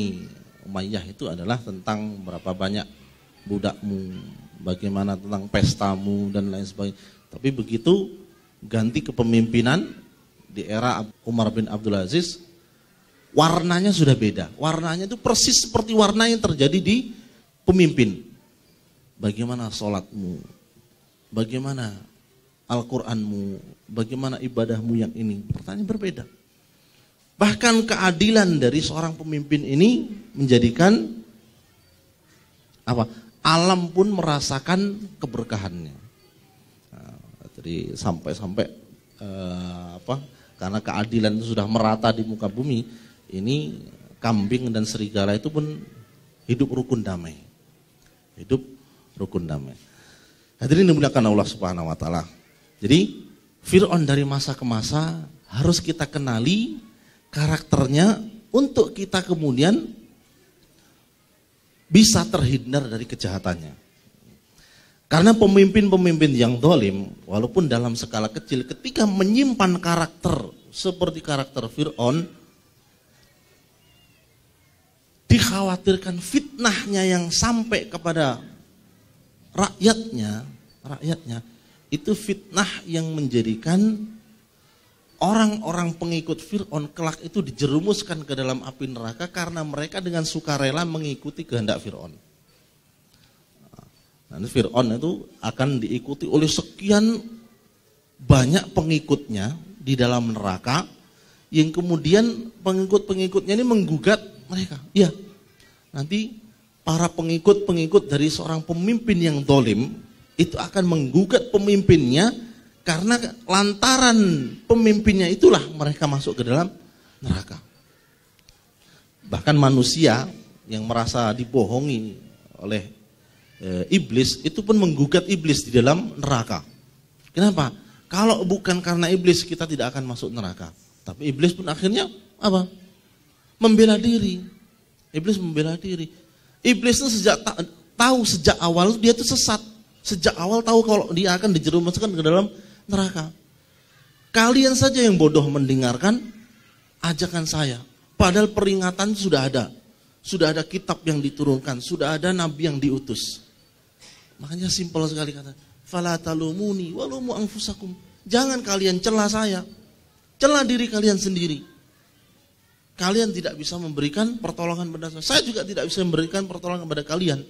Umayyah itu adalah tentang berapa banyak budakmu, bagaimana tentang pestamu dan lain sebagainya. Tapi begitu ganti kepemimpinan di era Umar bin Abdul Aziz, warnanya sudah beda. Warnanya itu persis seperti warna yang terjadi di pemimpin. Bagaimana sholatmu, bagaimana Al-Quranmu, bagaimana ibadahmu yang ini. Pertanyaan berbeda. Bahkan keadilan dari seorang pemimpin ini menjadikan alam pun merasakan keberkahannya. Nah, jadi sampai karena keadilan itu sudah merata di muka bumi, ini kambing dan serigala itu pun hidup rukun damai. Hidup rukun damai. Hadirin dimuliakan Allah Subhanahu wa taala. Jadi Fir'aun dari masa ke masa harus kita kenali karakternya untuk kita kemudian bisa terhindar dari kejahatannya. Karena pemimpin-pemimpin yang dolim, walaupun dalam skala kecil, ketika menyimpan karakter seperti karakter Fir'aun, dikhawatirkan fitnahnya yang sampai kepada rakyatnya itu fitnah yang menjadikan orang-orang pengikut Fir'aun kelak itu dijerumuskan ke dalam api neraka karena mereka dengan sukarela mengikuti kehendak Fir'aun. Nanti Fir'aun itu akan diikuti oleh sekian banyak pengikutnya di dalam neraka yang kemudian pengikut-pengikutnya ini menggugat mereka. Ya, nanti para pengikut-pengikut dari seorang pemimpin yang dolim itu akan menggugat pemimpinnya karena lantaran pemimpinnya itulah mereka masuk ke dalam neraka. Bahkan manusia yang merasa dibohongi oleh iblis itu pun menggugat iblis di dalam neraka. Kenapa? Kalau bukan karena iblis kita tidak akan masuk neraka. Tapi iblis pun akhirnya apa? Membela diri. Iblis membela diri. Iblis itu tahu sejak awal dia itu sesat. Sejak awal tahu kalau dia akan dijerumuskan ke dalam neraka. Kalian saja yang bodoh mendengarkan ajakan saya. Padahal peringatan sudah ada. Sudah ada kitab yang diturunkan. Sudah ada nabi yang diutus. Makanya simpel sekali kata. Fala talumuni walumu anfusakum. Jangan kalian celah saya. Celah diri kalian sendiri. Kalian tidak bisa memberikan pertolongan pada saya. Saya juga tidak bisa memberikan pertolongan pada kalian.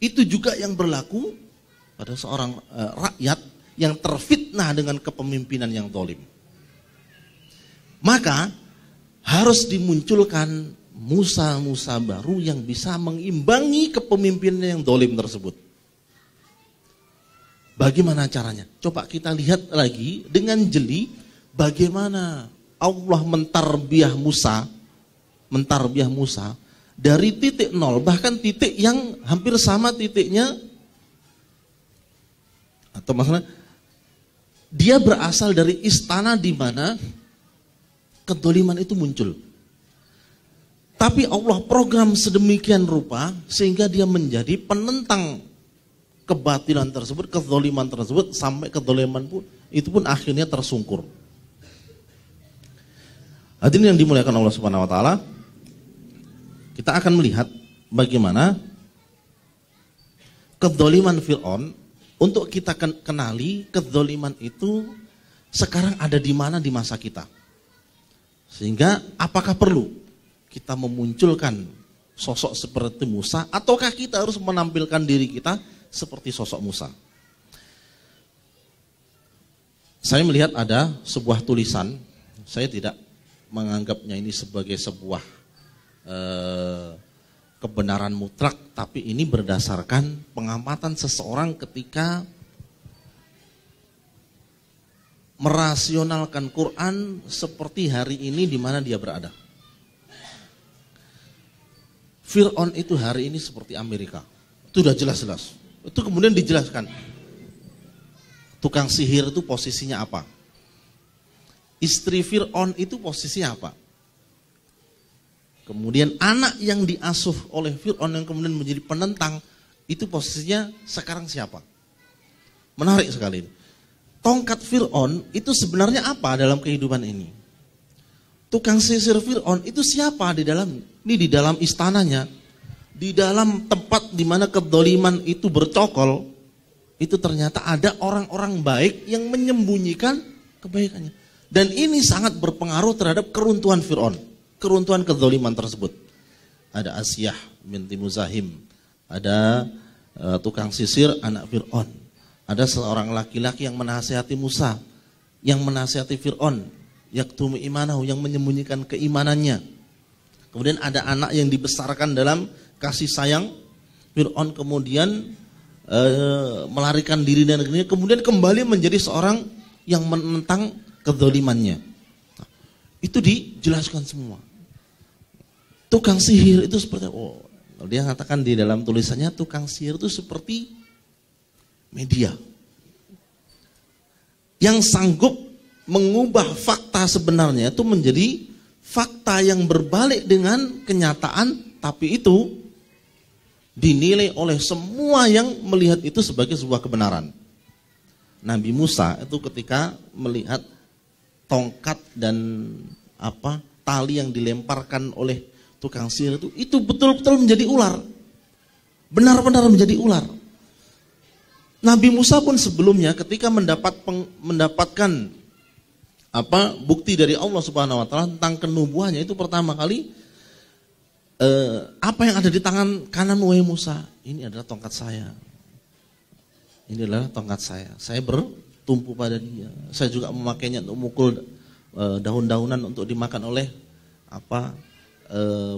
Itu juga yang berlaku pada seorang rakyat yang terfitnah dengan kepemimpinan yang zalim. Maka harus dimunculkan Musa-Musa baru yang bisa mengimbangi kepemimpinan yang dolim tersebut. Bagaimana caranya? Coba kita lihat lagi dengan jeli bagaimana Allah mentarbiah Musa dari titik nol, bahkan titik yang hampir sama titiknya, atau maksudnya dia berasal dari istana di mana kedoliman itu muncul. Tapi Allah program sedemikian rupa sehingga dia menjadi penentang kebatilan tersebut, kezaliman tersebut, sampai kezaliman pun itu pun akhirnya tersungkur. Hadirin yang dimuliakan Allah Subhanahu wa taala, kita akan melihat bagaimana kezaliman Fir'aun. Untuk kita kenali kezaliman itu sekarang ada di mana di masa kita. Sehingga apakah perlu kita memunculkan sosok seperti Musa, ataukah kita harus menampilkan diri kita seperti sosok Musa? Saya melihat ada sebuah tulisan, saya tidak menganggapnya ini sebagai sebuah kebenaran mutlak, tapi ini berdasarkan pengamatan seseorang ketika merasionalkan Quran seperti hari ini di mana dia berada. Fir'aun itu hari ini seperti Amerika. Itu sudah jelas-jelas. Itu kemudian dijelaskan. Tukang sihir itu posisinya apa? Istri Fir'aun itu posisinya apa? Kemudian anak yang diasuh oleh Fir'aun yang kemudian menjadi penentang, itu posisinya sekarang siapa? Menarik sekali. Tongkat Fir'aun itu sebenarnya apa dalam kehidupan ini? Tukang sihir Fir'aun itu siapa di dalam? Ini di dalam istananya, di dalam tempat di mana kedoliman itu bercokol, itu ternyata ada orang-orang baik yang menyembunyikan kebaikannya. Dan ini sangat berpengaruh terhadap keruntuhan Fir'aun, keruntuhan kedoliman tersebut. Ada Asyah binti Muzahim, ada tukang sisir anak Fir'aun, ada seorang laki-laki yang menasihati Musa, yang menasihati Fir'aun, yaktumu imanahu, yang menyembunyikan keimanannya. Kemudian ada anak yang dibesarkan dalam kasih sayang Fir'aun, kemudian melarikan diri dari negerinya, kemudian kembali menjadi seorang yang menentang kedzalimannya. Nah, itu dijelaskan semua. Tukang sihir itu seperti, dia katakan di dalam tulisannya, tukang sihir itu seperti media yang sanggup mengubah fakta sebenarnya itu menjadi fakta yang berbalik dengan kenyataan, tapi itu dinilai oleh semua yang melihat itu sebagai sebuah kebenaran. Nabi Musa itu ketika melihat tongkat dan tali yang dilemparkan oleh tukang sihir itu betul-betul menjadi ular. Benar-benar menjadi ular. Nabi Musa pun sebelumnya ketika mendapatkan bukti dari Allah Subhanahu wa taala tentang kenubuannya, itu pertama kali apa yang ada di tangan kanan wahai Musa? Ini adalah tongkat saya. Ini adalah tongkat saya. Saya bertumpu pada dia. Saya juga memakainya untuk memukul daun-daunan untuk dimakan oleh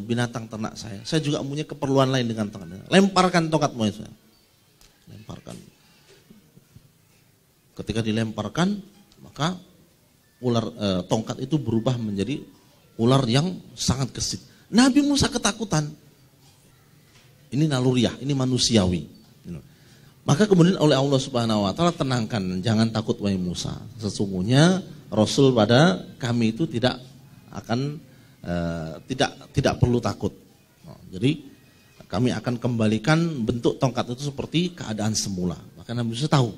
binatang ternak saya. Saya juga punya keperluan lain dengan tongkat. Lemparkan tongkatmu itu. Lemparkan. Ketika dilemparkan, maka tongkat itu berubah menjadi ular yang sangat gesit. Nabi Musa ketakutan. Ini naluriah, ini manusiawi. Maka kemudian oleh Allah Subhanahu wa taala, tenangkan, jangan takut wahai Musa. Sesungguhnya Rasul pada kami itu tidak akan tidak perlu takut. Jadi kami akan kembalikan bentuk tongkat itu seperti keadaan semula. Maka Nabi Musa tahu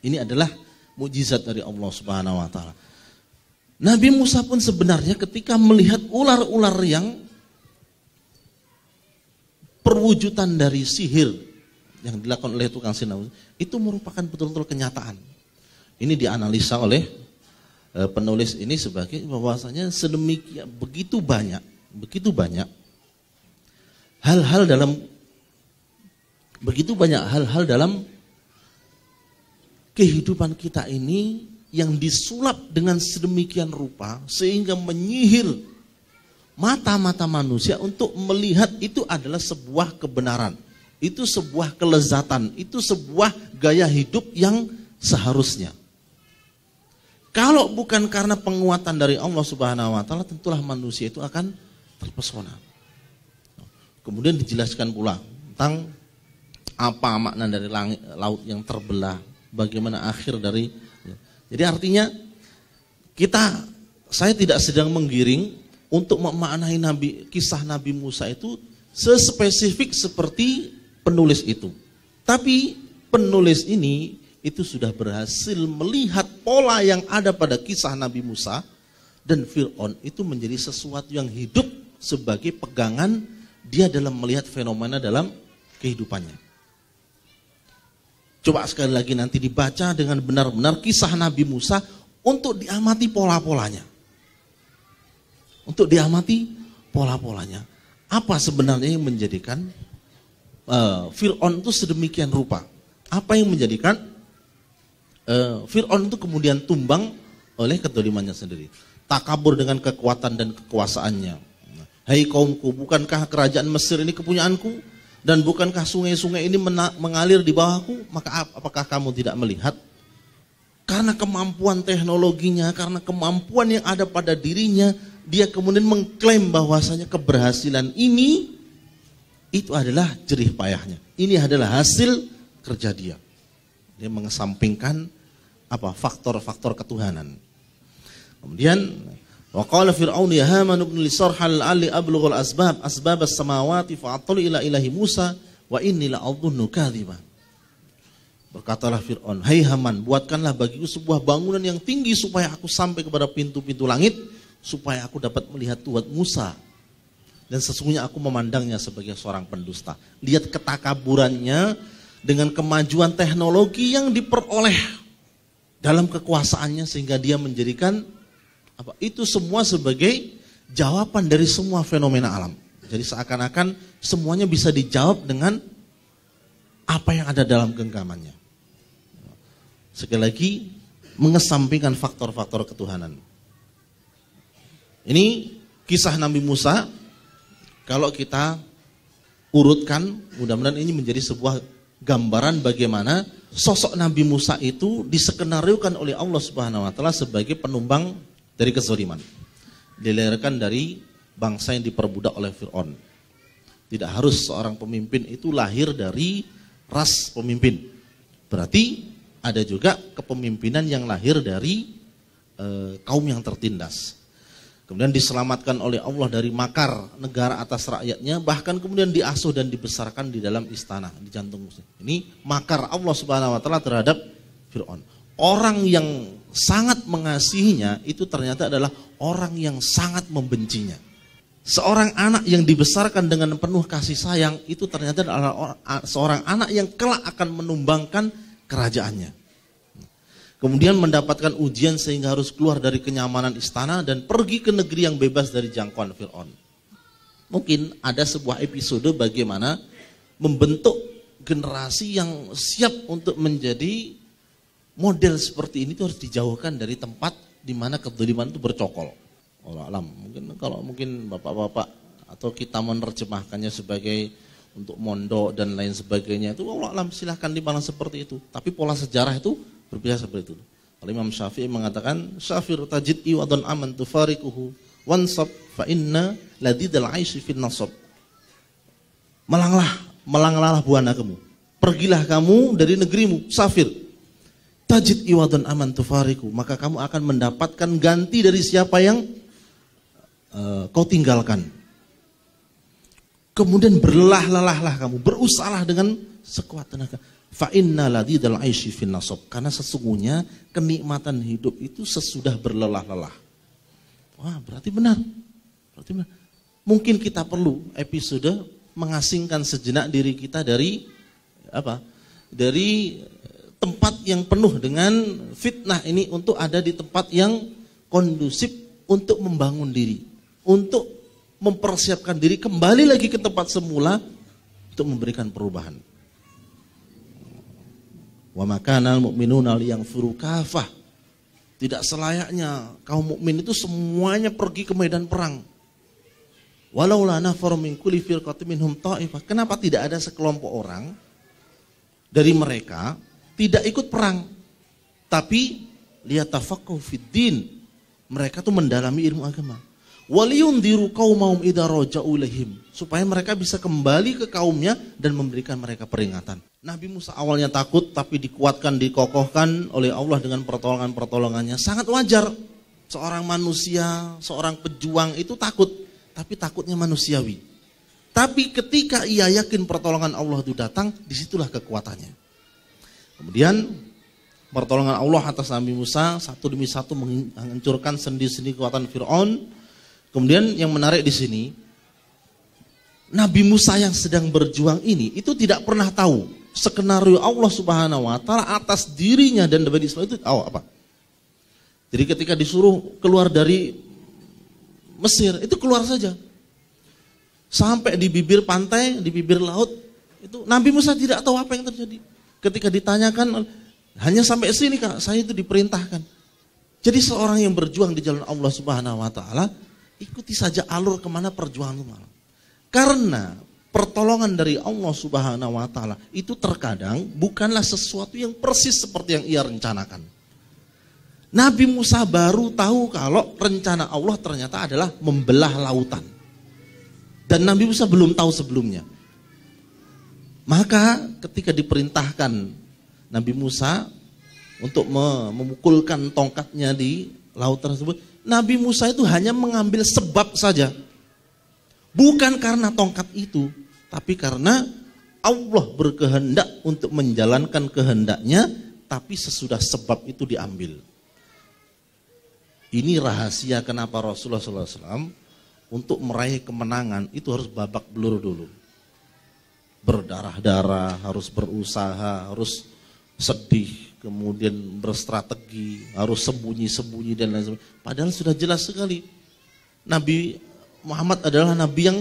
ini adalah mukjizat dari Allah Subhanahu wa taala. Nabi Musa pun sebenarnya ketika melihat ular-ular yang perwujudan dari sihir yang dilakukan oleh tukang sihir, itu merupakan betul-betul kenyataan. Ini dianalisa oleh penulis ini sebagai bahwasanya sedemikian begitu banyak hal-hal dalam kehidupan kita ini yang disulap dengan sedemikian rupa sehingga menyihir mata-mata manusia untuk melihat itu adalah sebuah kebenaran, itu sebuah kelezatan, itu sebuah gaya hidup yang seharusnya. Kalau bukan karena penguatan dari Allah Subhanahu wa taala, tentulah manusia itu akan terpesona. Kemudian dijelaskan pula tentang apa makna dari laut yang terbelah, bagaimana akhir dari. Jadi artinya saya tidak sedang menggiring untuk memaknai kisah Nabi Musa itu sespesifik seperti penulis itu. Tapi penulis ini itu sudah berhasil melihat pola yang ada pada kisah Nabi Musa dan Fir'aun itu menjadi sesuatu yang hidup sebagai pegangan dia dalam melihat fenomena dalam kehidupannya. Coba sekali lagi nanti dibaca dengan benar-benar kisah Nabi Musa untuk diamati pola-polanya. Untuk diamati pola-polanya. Apa sebenarnya yang menjadikan Fir'aun itu sedemikian rupa? Apa yang menjadikan Fir'aun itu kemudian tumbang oleh kedolimannya sendiri? Takabur dengan kekuatan dan kekuasaannya. Hai kaumku, bukankah kerajaan Mesir ini kepunyaanku? Dan bukankah sungai-sungai ini mengalir di bawahku? Maka apakah kamu tidak melihat? Karena kemampuan teknologinya, karena kemampuan yang ada pada dirinya, dia kemudian mengklaim bahwasanya keberhasilan ini itu adalah jerih payahnya. Ini adalah hasil kerja dia. Dia mengesampingkan faktor-faktor ketuhanan. Kemudian wa qala fir'aun ya Haman ibn li sarhal ali ablughul asbab as-samawati fa'attali ila ilahi Musa wa inni la'adhunnu kadhiba. Berkatalah Fir'aun, hai Haman, buatkanlah bagiku sebuah bangunan yang tinggi supaya aku sampai kepada pintu-pintu langit, supaya aku dapat melihat Tuhan Musa. Dan sesungguhnya aku memandangnya sebagai seorang pendusta. Lihat ketakaburannya dengan kemajuan teknologi yang diperoleh dalam kekuasaannya sehingga dia menjadikan itu semua sebagai jawaban dari semua fenomena alam. Jadi seakan-akan semuanya bisa dijawab dengan apa yang ada dalam genggamannya. Sekali lagi, mengesampingkan faktor-faktor ketuhanan. Ini kisah Nabi Musa, kalau kita urutkan, mudah-mudahan ini menjadi sebuah gambaran bagaimana sosok Nabi Musa itu disekenariokan oleh Allah Subhanahu wa taala sebagai penumbang dari kezaliman. Dilahirkan dari bangsa yang diperbudak oleh Fir'aun. Tidak harus seorang pemimpin itu lahir dari ras pemimpin. Berarti ada juga kepemimpinan yang lahir dari kaum yang tertindas. Kemudian diselamatkan oleh Allah dari makar negara atas rakyatnya, bahkan kemudian diasuh dan dibesarkan di dalam istana, di jantung musuh. Ini makar Allah Subhanahu wa taala terhadap Fir'aun. Orang yang sangat mengasihinya itu ternyata adalah orang yang sangat membencinya. Seorang anak yang dibesarkan dengan penuh kasih sayang itu ternyata adalah seorang anak yang kelak akan menumbangkan kerajaannya. Kemudian mendapatkan ujian sehingga harus keluar dari kenyamanan istana dan pergi ke negeri yang bebas dari jangkauan Fir'aun. Mungkin ada sebuah episode bagaimana membentuk generasi yang siap untuk menjadi model seperti ini, itu harus dijauhkan dari tempat di mana kedzaliman itu bercokol. Allah alam, mungkin bapak-bapak atau kita menerjemahkannya sebagai untuk mondok dan lain sebagainya, itu Allah alam, silahkan dipandang seperti itu. Tapi pola sejarah itu berbicara seperti itu. Kalau Imam Syafi'i mengatakan, Syafir tajid iwadun aman tufarikuhu wansab fa inna ladidal aishi fin nasab. Melanglah buana kamu. Pergilah kamu dari negerimu, Safir. Tajid iwadun aman tufariku, maka kamu akan mendapatkan ganti dari siapa yang kau tinggalkan. Kemudian berlelah-lelahlah kamu, berusahalah dengan sekuat tenaga. Fa inna ladidal aishi fin nasab, karena sesungguhnya kenikmatan hidup itu sesudah berlelah-lelah. Wah, berarti benar. Mungkin kita perlu episode mengasingkan sejenak diri kita dari dari tempat yang penuh dengan fitnah ini untuk ada di tempat yang kondusif untuk membangun diri, untuk mempersiapkan diri kembali lagi ke tempat semula untuk memberikan perubahan. Wa makanal mu'minuna liyanfiru kafah. Tidak selayaknya kaum mukmin itu semuanya pergi ke medan perang. Walau la nafar min kulli firqatin minhum ta'ifah. Kenapa tidak ada sekelompok orang dari mereka tidak ikut perang, tapi liyatafaqahu fid din. Mereka tuh mendalami ilmu agama. Waliyundiru qaumahum idza raja'u ilaihim, supaya mereka bisa kembali ke kaumnya dan memberikan mereka peringatan. Nabi Musa awalnya takut, tapi dikuatkan, dikokohkan oleh Allah dengan pertolongan-pertolongannya. Sangat wajar seorang manusia, seorang pejuang itu takut, tapi takutnya manusiawi. Tapi ketika ia yakin pertolongan Allah itu datang, disitulah kekuatannya. Kemudian pertolongan Allah atas Nabi Musa satu demi satu menghancurkan sendi-sendi kekuatan Fir'aun. Kemudian yang menarik di sini, Nabi Musa yang sedang berjuang ini itu tidak pernah tahu skenario Allah Subhanahu wa taala atas dirinya dan Bani Israil itu apa. Jadi ketika disuruh keluar dari Mesir, itu keluar saja. Sampai di bibir pantai, di bibir laut, itu Nabi Musa tidak tahu apa yang terjadi. Ketika ditanyakan, hanya sampai sini Kak, saya itu diperintahkan. Jadi seorang yang berjuang di jalan Allah Subhanahu wa taala, ikuti saja alur kemana perjuangan itu malam. Karena pertolongan dari Allah Subhanahu wa taala itu terkadang bukanlah sesuatu yang persis seperti yang ia rencanakan. Nabi Musa baru tahu kalau rencana Allah ternyata adalah membelah lautan. Dan Nabi Musa belum tahu sebelumnya. Maka ketika diperintahkan Nabi Musa untuk memukulkan tongkatnya di laut tersebut, Nabi Musa itu hanya mengambil sebab saja. Bukan karena tongkat itu, tapi karena Allah berkehendak untuk menjalankan kehendaknya, tapi sesudah sebab itu diambil. Ini rahasia kenapa Rasulullah SAW untuk meraih kemenangan itu harus babak belur dulu. Berdarah-darah, harus berusaha, harus sedih, kemudian berstrategi, harus sembunyi-sembunyi dan lain sebagainya. Padahal sudah jelas sekali Nabi Muhammad adalah Nabi yang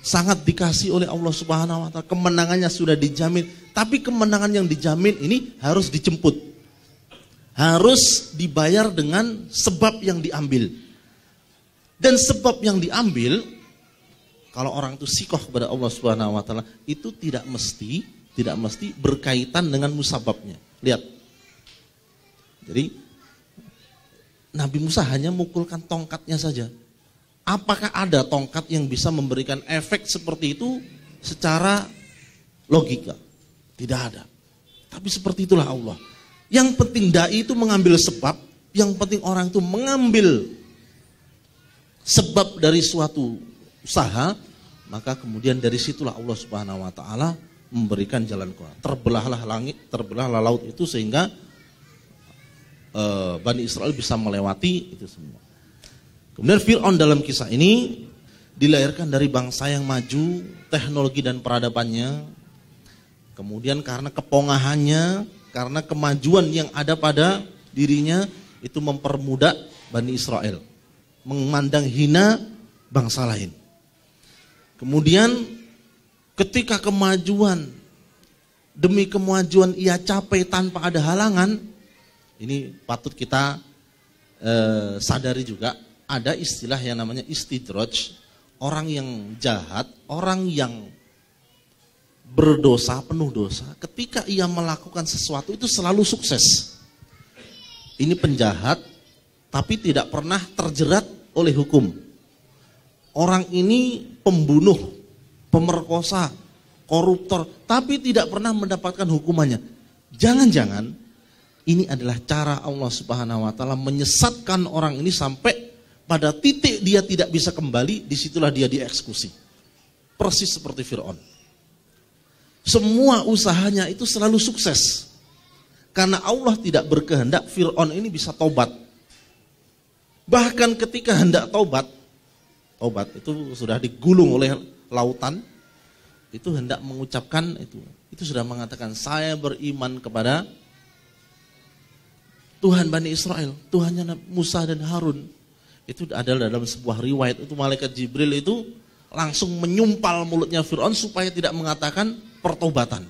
sangat dikasih oleh Allah Subhanahu wa taala. Kemenangannya sudah dijamin, tapi kemenangan yang dijamin ini harus dijemput. Harus dibayar dengan sebab yang diambil. Dan sebab yang diambil, kalau orang itu sikoh kepada Allah Subhanahu wa taala, itu tidak mesti berkaitan dengan musababnya. Lihat. Jadi Nabi Musa hanya mukulkan tongkatnya saja. Apakah ada tongkat yang bisa memberikan efek seperti itu secara logika? Tidak ada. Tapi seperti itulah Allah. Yang penting dai itu mengambil sebab, yang penting orang itu mengambil sebab dari suatu usaha, maka kemudian dari situlah Allah Subhanahu wa taala memberikan jalan keluar. Terbelahlah langit, terbelahlah laut itu sehingga Bani Israel bisa melewati itu semua. Kemudian Fir'aun dalam kisah ini dilahirkan dari bangsa yang maju teknologi dan peradabannya. Kemudian karena kepongahannya, karena kemajuan yang ada pada dirinya, itu mempermudah Bani Israel memandang hina bangsa lain. Kemudian ketika kemajuan demi kemajuan ia capai tanpa ada halangan, ini patut kita sadari juga, ada istilah yang namanya istidraj. Orang yang jahat, orang yang berdosa, penuh dosa, ketika ia melakukan sesuatu itu selalu sukses. Ini penjahat, tapi tidak pernah terjerat oleh hukum. Orang ini pembunuh, pemerkosa, koruptor, tapi tidak pernah mendapatkan hukumannya. Jangan-jangan ini adalah cara Allah Subhanahu wa taala menyesatkan orang ini sampai pada titik dia tidak bisa kembali, disitulah dia dieksekusi. Persis seperti Fir'aun. Semua usahanya itu selalu sukses. Karena Allah tidak berkehendak Fir'aun ini bisa tobat. Bahkan ketika hendak tobat itu sudah digulung oleh lautan, itu hendak mengucapkan itu sudah mengatakan, saya beriman kepada Tuhan Bani Israel, Tuhannya Musa dan Harun. Itu adalah dalam sebuah riwayat, itu malaikat Jibril itu langsung menyumpal mulutnya Fir'aun supaya tidak mengatakan pertobatan.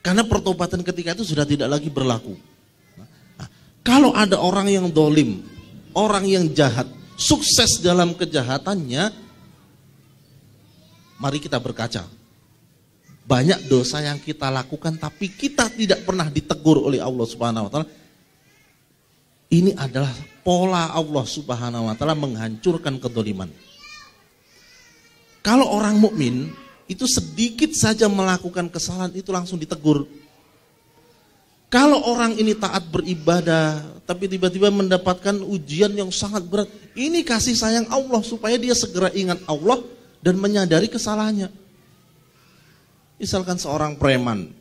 Karena pertobatan ketika itu sudah tidak lagi berlaku. Nah, Kalau ada orang yang dolim, orang yang jahat, sukses dalam kejahatannya, mari kita berkaca. Banyak dosa yang kita lakukan tapi kita tidak pernah ditegur oleh Allah Subhanahu wa taala. Ini adalah pola Allah Subhanahu wa taala menghancurkan kedoliman. Kalau orang mukmin itu sedikit saja melakukan kesalahan itu langsung ditegur. Kalau orang ini taat beribadah tapi tiba-tiba mendapatkan ujian yang sangat berat, ini kasih sayang Allah supaya dia segera ingat Allah dan menyadari kesalahannya. Misalkan seorang preman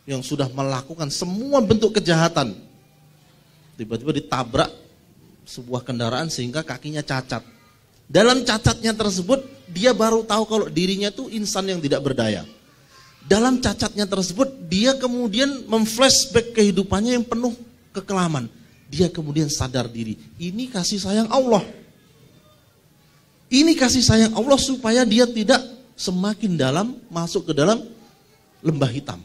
yang sudah melakukan semua bentuk kejahatan, tiba-tiba ditabrak sebuah kendaraan sehingga kakinya cacat. Dalam cacatnya tersebut, dia baru tahu kalau dirinya itu insan yang tidak berdaya. Dalam cacatnya tersebut, dia kemudian memflashback kehidupannya yang penuh kekelaman. Dia kemudian sadar diri, ini kasih sayang Allah. Ini kasih sayang Allah supaya dia tidak semakin dalam, masuk ke dalam lembah hitam.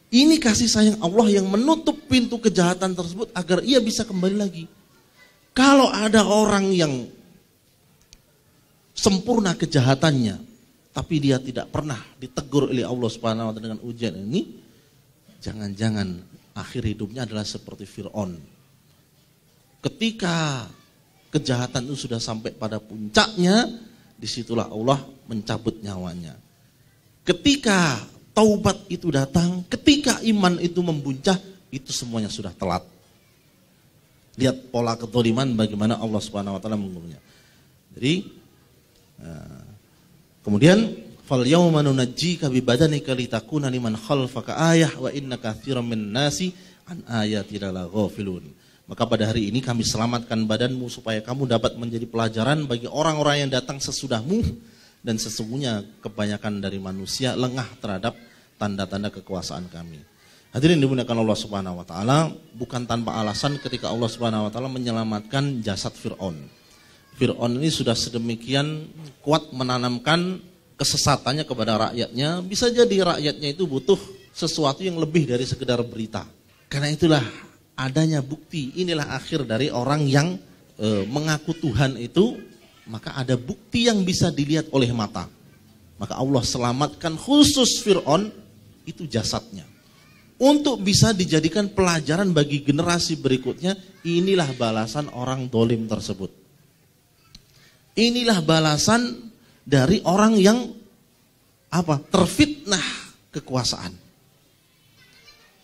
Ini kasih sayang Allah yang menutup pintu kejahatan tersebut agar ia bisa kembali lagi. Kalau ada orang yang sempurna kejahatannya, tapi dia tidak pernah ditegur oleh Allah Subhanahu wa taala dengan ujian ini, jangan-jangan akhir hidupnya adalah seperti Fir'aun. Ketika kejahatan itu sudah sampai pada puncaknya, disitulah Allah mencabut nyawanya. Ketika taubat itu datang, ketika iman itu membuncah, itu semuanya sudah telat. Lihat pola kedzaliman bagaimana Allah Subhanahu wa taala mengukurnya. Jadi kemudian fal yauma nunajjika bi badanika litakuna liman khalfaka ayah wa inna katsiran min nasi an ayatina laghafilun. Maka pada hari ini kami selamatkan badanmu supaya kamu dapat menjadi pelajaran bagi orang-orang yang datang sesudahmu, dan sesungguhnya kebanyakan dari manusia lengah terhadap tanda-tanda kekuasaan kami. Hadirin dimuliakan Allah Subhanahu wa taala, bukan tanpa alasan ketika Allah Subhanahu wa taala menyelamatkan jasad Fir'aun. Fir'aun ini sudah sedemikian kuat menanamkan kesesatannya kepada rakyatnya, bisa jadi rakyatnya itu butuh sesuatu yang lebih dari sekedar berita. Karena itulah adanya bukti, inilah akhir dari orang yang mengaku Tuhan itu, maka ada bukti yang bisa dilihat oleh mata. Maka Allah selamatkan khusus Fir'aun itu jasadnya. Untuk bisa dijadikan pelajaran bagi generasi berikutnya, inilah balasan orang dolim tersebut. Inilah balasan dari orang yang terfitnah kekuasaan.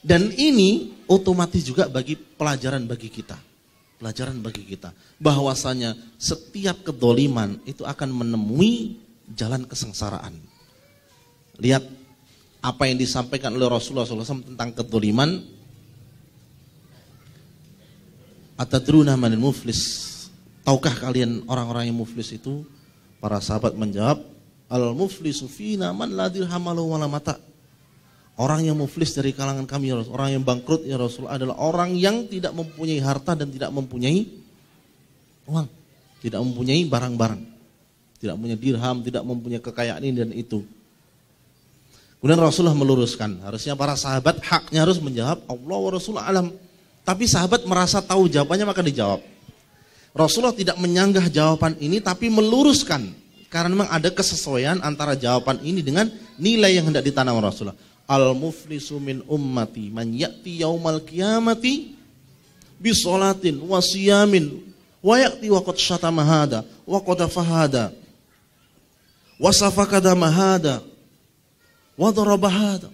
Dan ini otomatis juga bagi pelajaran bagi kita. Pelajaran bagi kita. Bahwasanya setiap kedoliman itu akan menemui jalan kesengsaraan. Lihat apa yang disampaikan oleh Rasulullah SAW tentang kedoliman. Atadruna manil muflis? Tahukah kalian orang-orang yang muflis itu? Para sahabat menjawab, al-muflisu fina man la dirhamalu wala mata. Orang yang muflis dari kalangan kami, orang yang bangkrut ya Rasulullah adalah orang yang tidak mempunyai harta dan tidak mempunyai uang, tidak mempunyai barang-barang, tidak mempunyai dirham, tidak mempunyai kekayaan ini dan itu. Kemudian Rasulullah meluruskan, harusnya para sahabat haknya harus menjawab Allah wa Rasulullah alam. Tapi sahabat merasa tahu jawabannya maka dijawab. Rasulullah tidak menyanggah jawaban ini tapi meluruskan, karena memang ada kesesuaian antara jawaban ini dengan nilai yang hendak ditanam Rasulullah. Al-muflisu min ummati man ya'ti yaumal qiyamati bisolatin wa siyamin wa ya'ti wa qad syatama hada wa qad fahada wa safakada mahada wa daraba hada.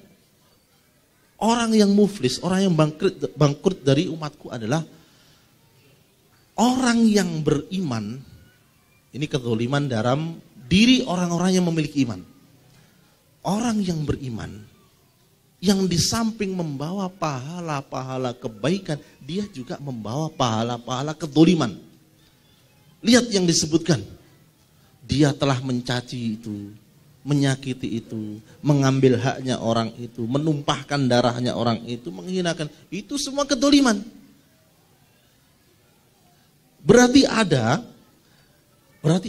Orang yang muflis, orang yang bangkrut dari umatku adalah orang yang beriman. Ini kezaliman dalam diri orang-orang yang memiliki iman. Orang yang beriman, yang di samping membawa pahala-pahala kebaikan, dia juga membawa pahala-pahala kedzaliman. Lihat yang disebutkan. Dia telah mencaci itu, menyakiti itu, mengambil haknya orang itu, menumpahkan darahnya orang itu, menghinakan. Itu semua kedzaliman. Berarti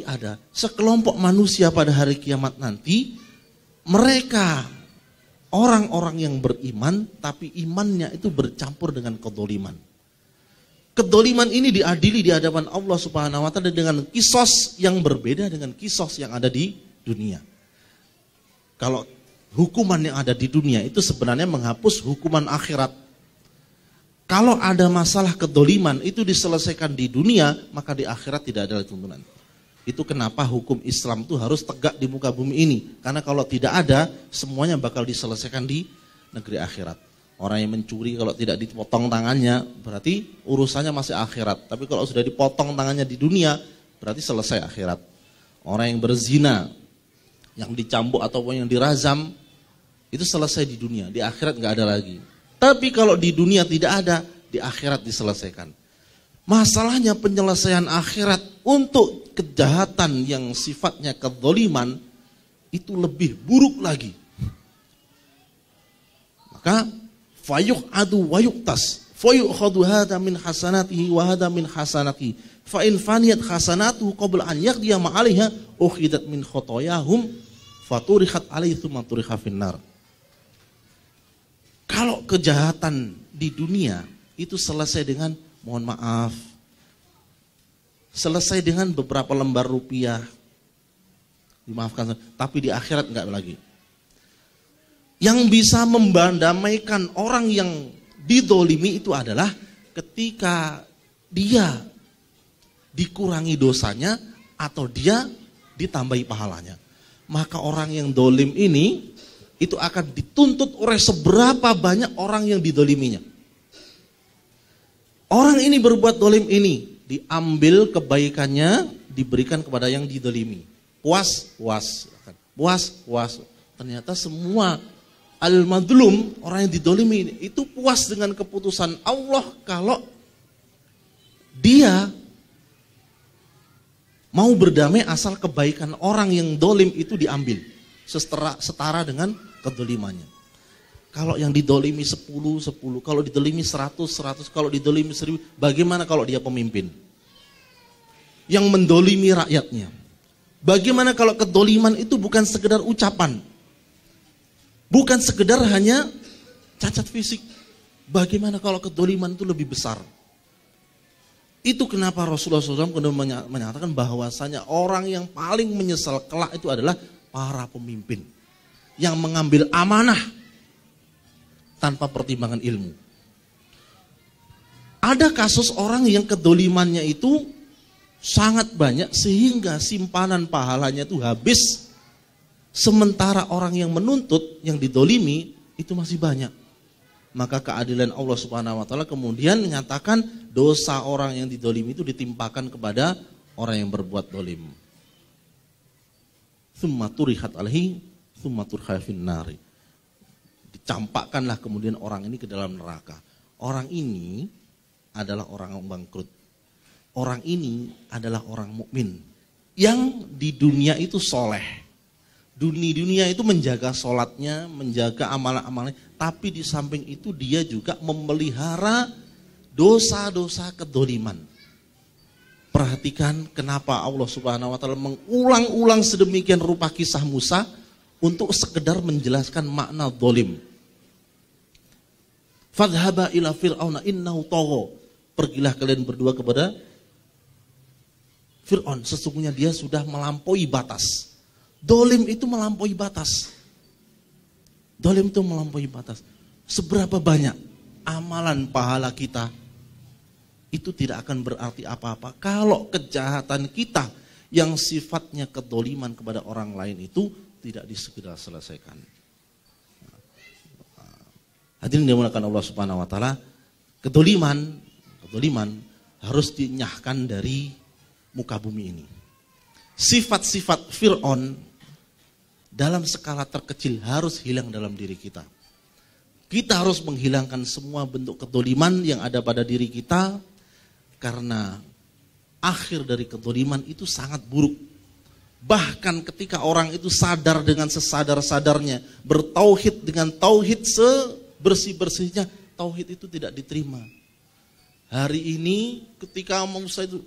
ada sekelompok manusia pada hari kiamat nanti, mereka orang-orang yang beriman tapi imannya itu bercampur dengan kedzaliman. Kedoliman ini diadili di hadapan Allah Subhanahu wa Ta'ala dengan kisos yang berbeda dengan kisos yang ada di dunia. Kalau hukuman yang ada di dunia itu sebenarnya menghapus hukuman akhirat. Kalau ada masalah kedoliman itu diselesaikan di dunia, maka di akhirat tidak ada tuntunan. Itu kenapa hukum Islam itu harus tegak di muka bumi ini. Karena kalau tidak ada, semuanya bakal diselesaikan di negeri akhirat. Orang yang mencuri kalau tidak dipotong tangannya, berarti urusannya masih akhirat. Tapi kalau sudah dipotong tangannya di dunia, berarti selesai akhirat. Orang yang berzina, yang dicambuk ataupun yang dirazam, itu selesai di dunia. Di akhirat nggak ada lagi. Tapi kalau di dunia tidak ada, di akhirat diselesaikan. Masalahnya penyelesaian akhirat untuk kejahatan yang sifatnya kezaliman, itu lebih buruk lagi. Maka fayuq adu wa yuqtas fayukhadhu hadha min hasanatihi wa hadha min hasanatihi fa in faniyat hasanatuhu qabla an yaqdiya ma 'alaiha ukhidat min khotoyahum faturihat 'alaihi thumma turiha finnar. Kalau kejahatan di dunia itu selesai dengan mohon maaf, selesai dengan beberapa lembar rupiah, dimaafkan, tapi di akhirat enggak lagi. Yang bisa mendamaikan orang yang didolimi itu adalah ketika dia dikurangi dosanya atau dia ditambahi pahalanya. Maka orang yang dolim ini itu akan dituntut oleh seberapa banyak orang yang didoliminya. Orang ini berbuat dolim ini, diambil kebaikannya, diberikan kepada yang didolimi. Puas. Ternyata semua al-madlum, orang yang didolimi itu puas dengan keputusan Allah kalau dia mau berdamai asal kebaikan orang yang dolim itu diambil setara dengan kedolimannya. Kalau yang didolimi 10, kalau didolimi 100, kalau didolimi 1000, bagaimana kalau dia pemimpin yang mendolimi rakyatnya? Bagaimana kalau kedoliman itu bukan sekedar ucapan, bukan sekedar hanya cacat fisik? Bagaimana kalau kedoliman itu lebih besar? Itu kenapa Rasulullah SAW menyatakan bahwasanya orang yang paling menyesal kelak itu adalah para pemimpin yang mengambil amanah tanpa pertimbangan ilmu. Ada kasus orang yang kedolimannya itu sangat banyak sehingga simpanan pahalanya itu habis, sementara orang yang menuntut, yang didolimi itu masih banyak. Maka keadilan Allah Subhanahu wa Ta'ala kemudian menyatakan dosa orang yang didolimi itu ditimpakan kepada orang yang berbuat dolim. Tsumma turihat alaihi tsumma turha finnari. Dicampakkanlah kemudian orang ini ke dalam neraka. Orang ini adalah orang yang bangkrut. Orang ini adalah orang mukmin yang di dunia itu soleh. Dunia itu menjaga sholatnya, menjaga amalan-amalnya, tapi di samping itu dia juga memelihara dosa-dosa kedoliman. Perhatikan kenapa Allah Subhanahu wa Ta'ala mengulang-ulang sedemikian rupa kisah Musa untuk sekedar menjelaskan makna dolim. Fadhhaba ila fir'auna innahu tagha. Pergilah kalian berdua kepada Fir'aun, sesungguhnya dia sudah melampaui batas. Dolim itu melampaui batas. Dolim itu melampaui batas. Seberapa banyak amalan pahala kita itu tidak akan berarti apa-apa kalau kejahatan kita yang sifatnya kedoliman kepada orang lain itu tidak disegera selesaikan. Hadirin dimuliakan Allah Subhanahu wa Ta'ala, kedoliman harus dinyahkan dari muka bumi ini. Sifat-sifat Fir'aun dalam skala terkecil harus hilang dalam diri kita. Kita harus menghilangkan semua bentuk kedoliman yang ada pada diri kita, karena akhir dari kedoliman itu sangat buruk. Bahkan ketika orang itu sadar dengan sesadar-sadarnya, bertauhid dengan tauhid sebersih-bersihnya, tauhid itu tidak diterima. Hari ini ketika Musa itu,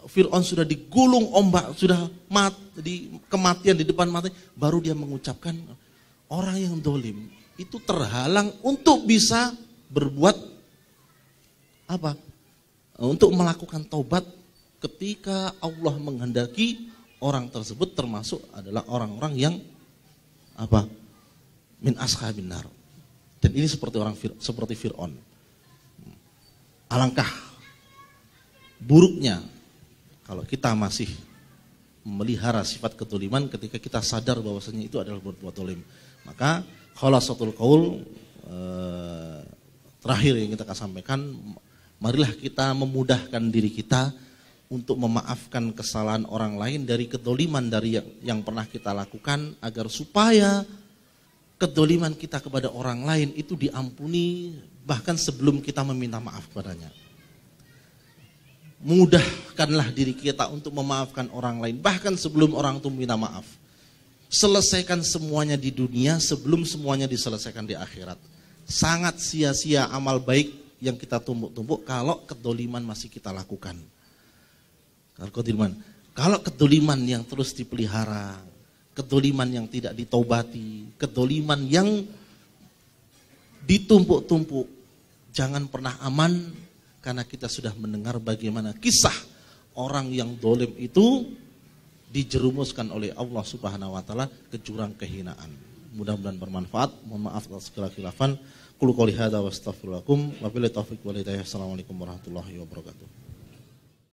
Fir'aun sudah digulung ombak, sudah mati, kematian di depan mata, baru dia mengucapkan, orang yang dolim itu terhalang untuk bisa berbuat apa? untuk melakukan taubat ketika Allah menghendaki orang tersebut termasuk adalah orang-orang yang apa? Min ashabin nar. Dan ini seperti Fir'aun. Alangkah buruknya kalau kita masih memelihara sifat ketoliman ketika kita sadar bahwasanya itu adalah berbuat tolim. Maka khulasatul qaul terakhir yang kita akan sampaikan, marilah kita memudahkan diri kita untuk memaafkan kesalahan orang lain dari kedoliman dari yang pernah kita lakukan, agar supaya kedoliman kita kepada orang lain itu diampuni bahkan sebelum kita meminta maaf kepadanya. Mudahkanlah diri kita untuk memaafkan orang lain bahkan sebelum orang itu minta maaf. Selesaikan semuanya di dunia sebelum semuanya diselesaikan di akhirat. Sangat sia-sia amal baik yang kita tumpuk-tumpuk kalau kedoliman masih kita lakukan. Kalau kedoliman yang terus dipelihara, kedoliman yang tidak ditaubati, kedoliman yang ditumpuk-tumpuk, jangan pernah aman, karena kita sudah mendengar bagaimana kisah orang yang dolim itu dijerumuskan oleh Allah Subhanahu wa taala ke jurang kehinaan. Mudah-mudahan bermanfaat. Mohon maaf atas segala khilafan. Qul qouli hadza wa astaghfirullakum wa billahi taufiq wal hidayah. Assalamualaikum warahmatullahi wabarakatuh.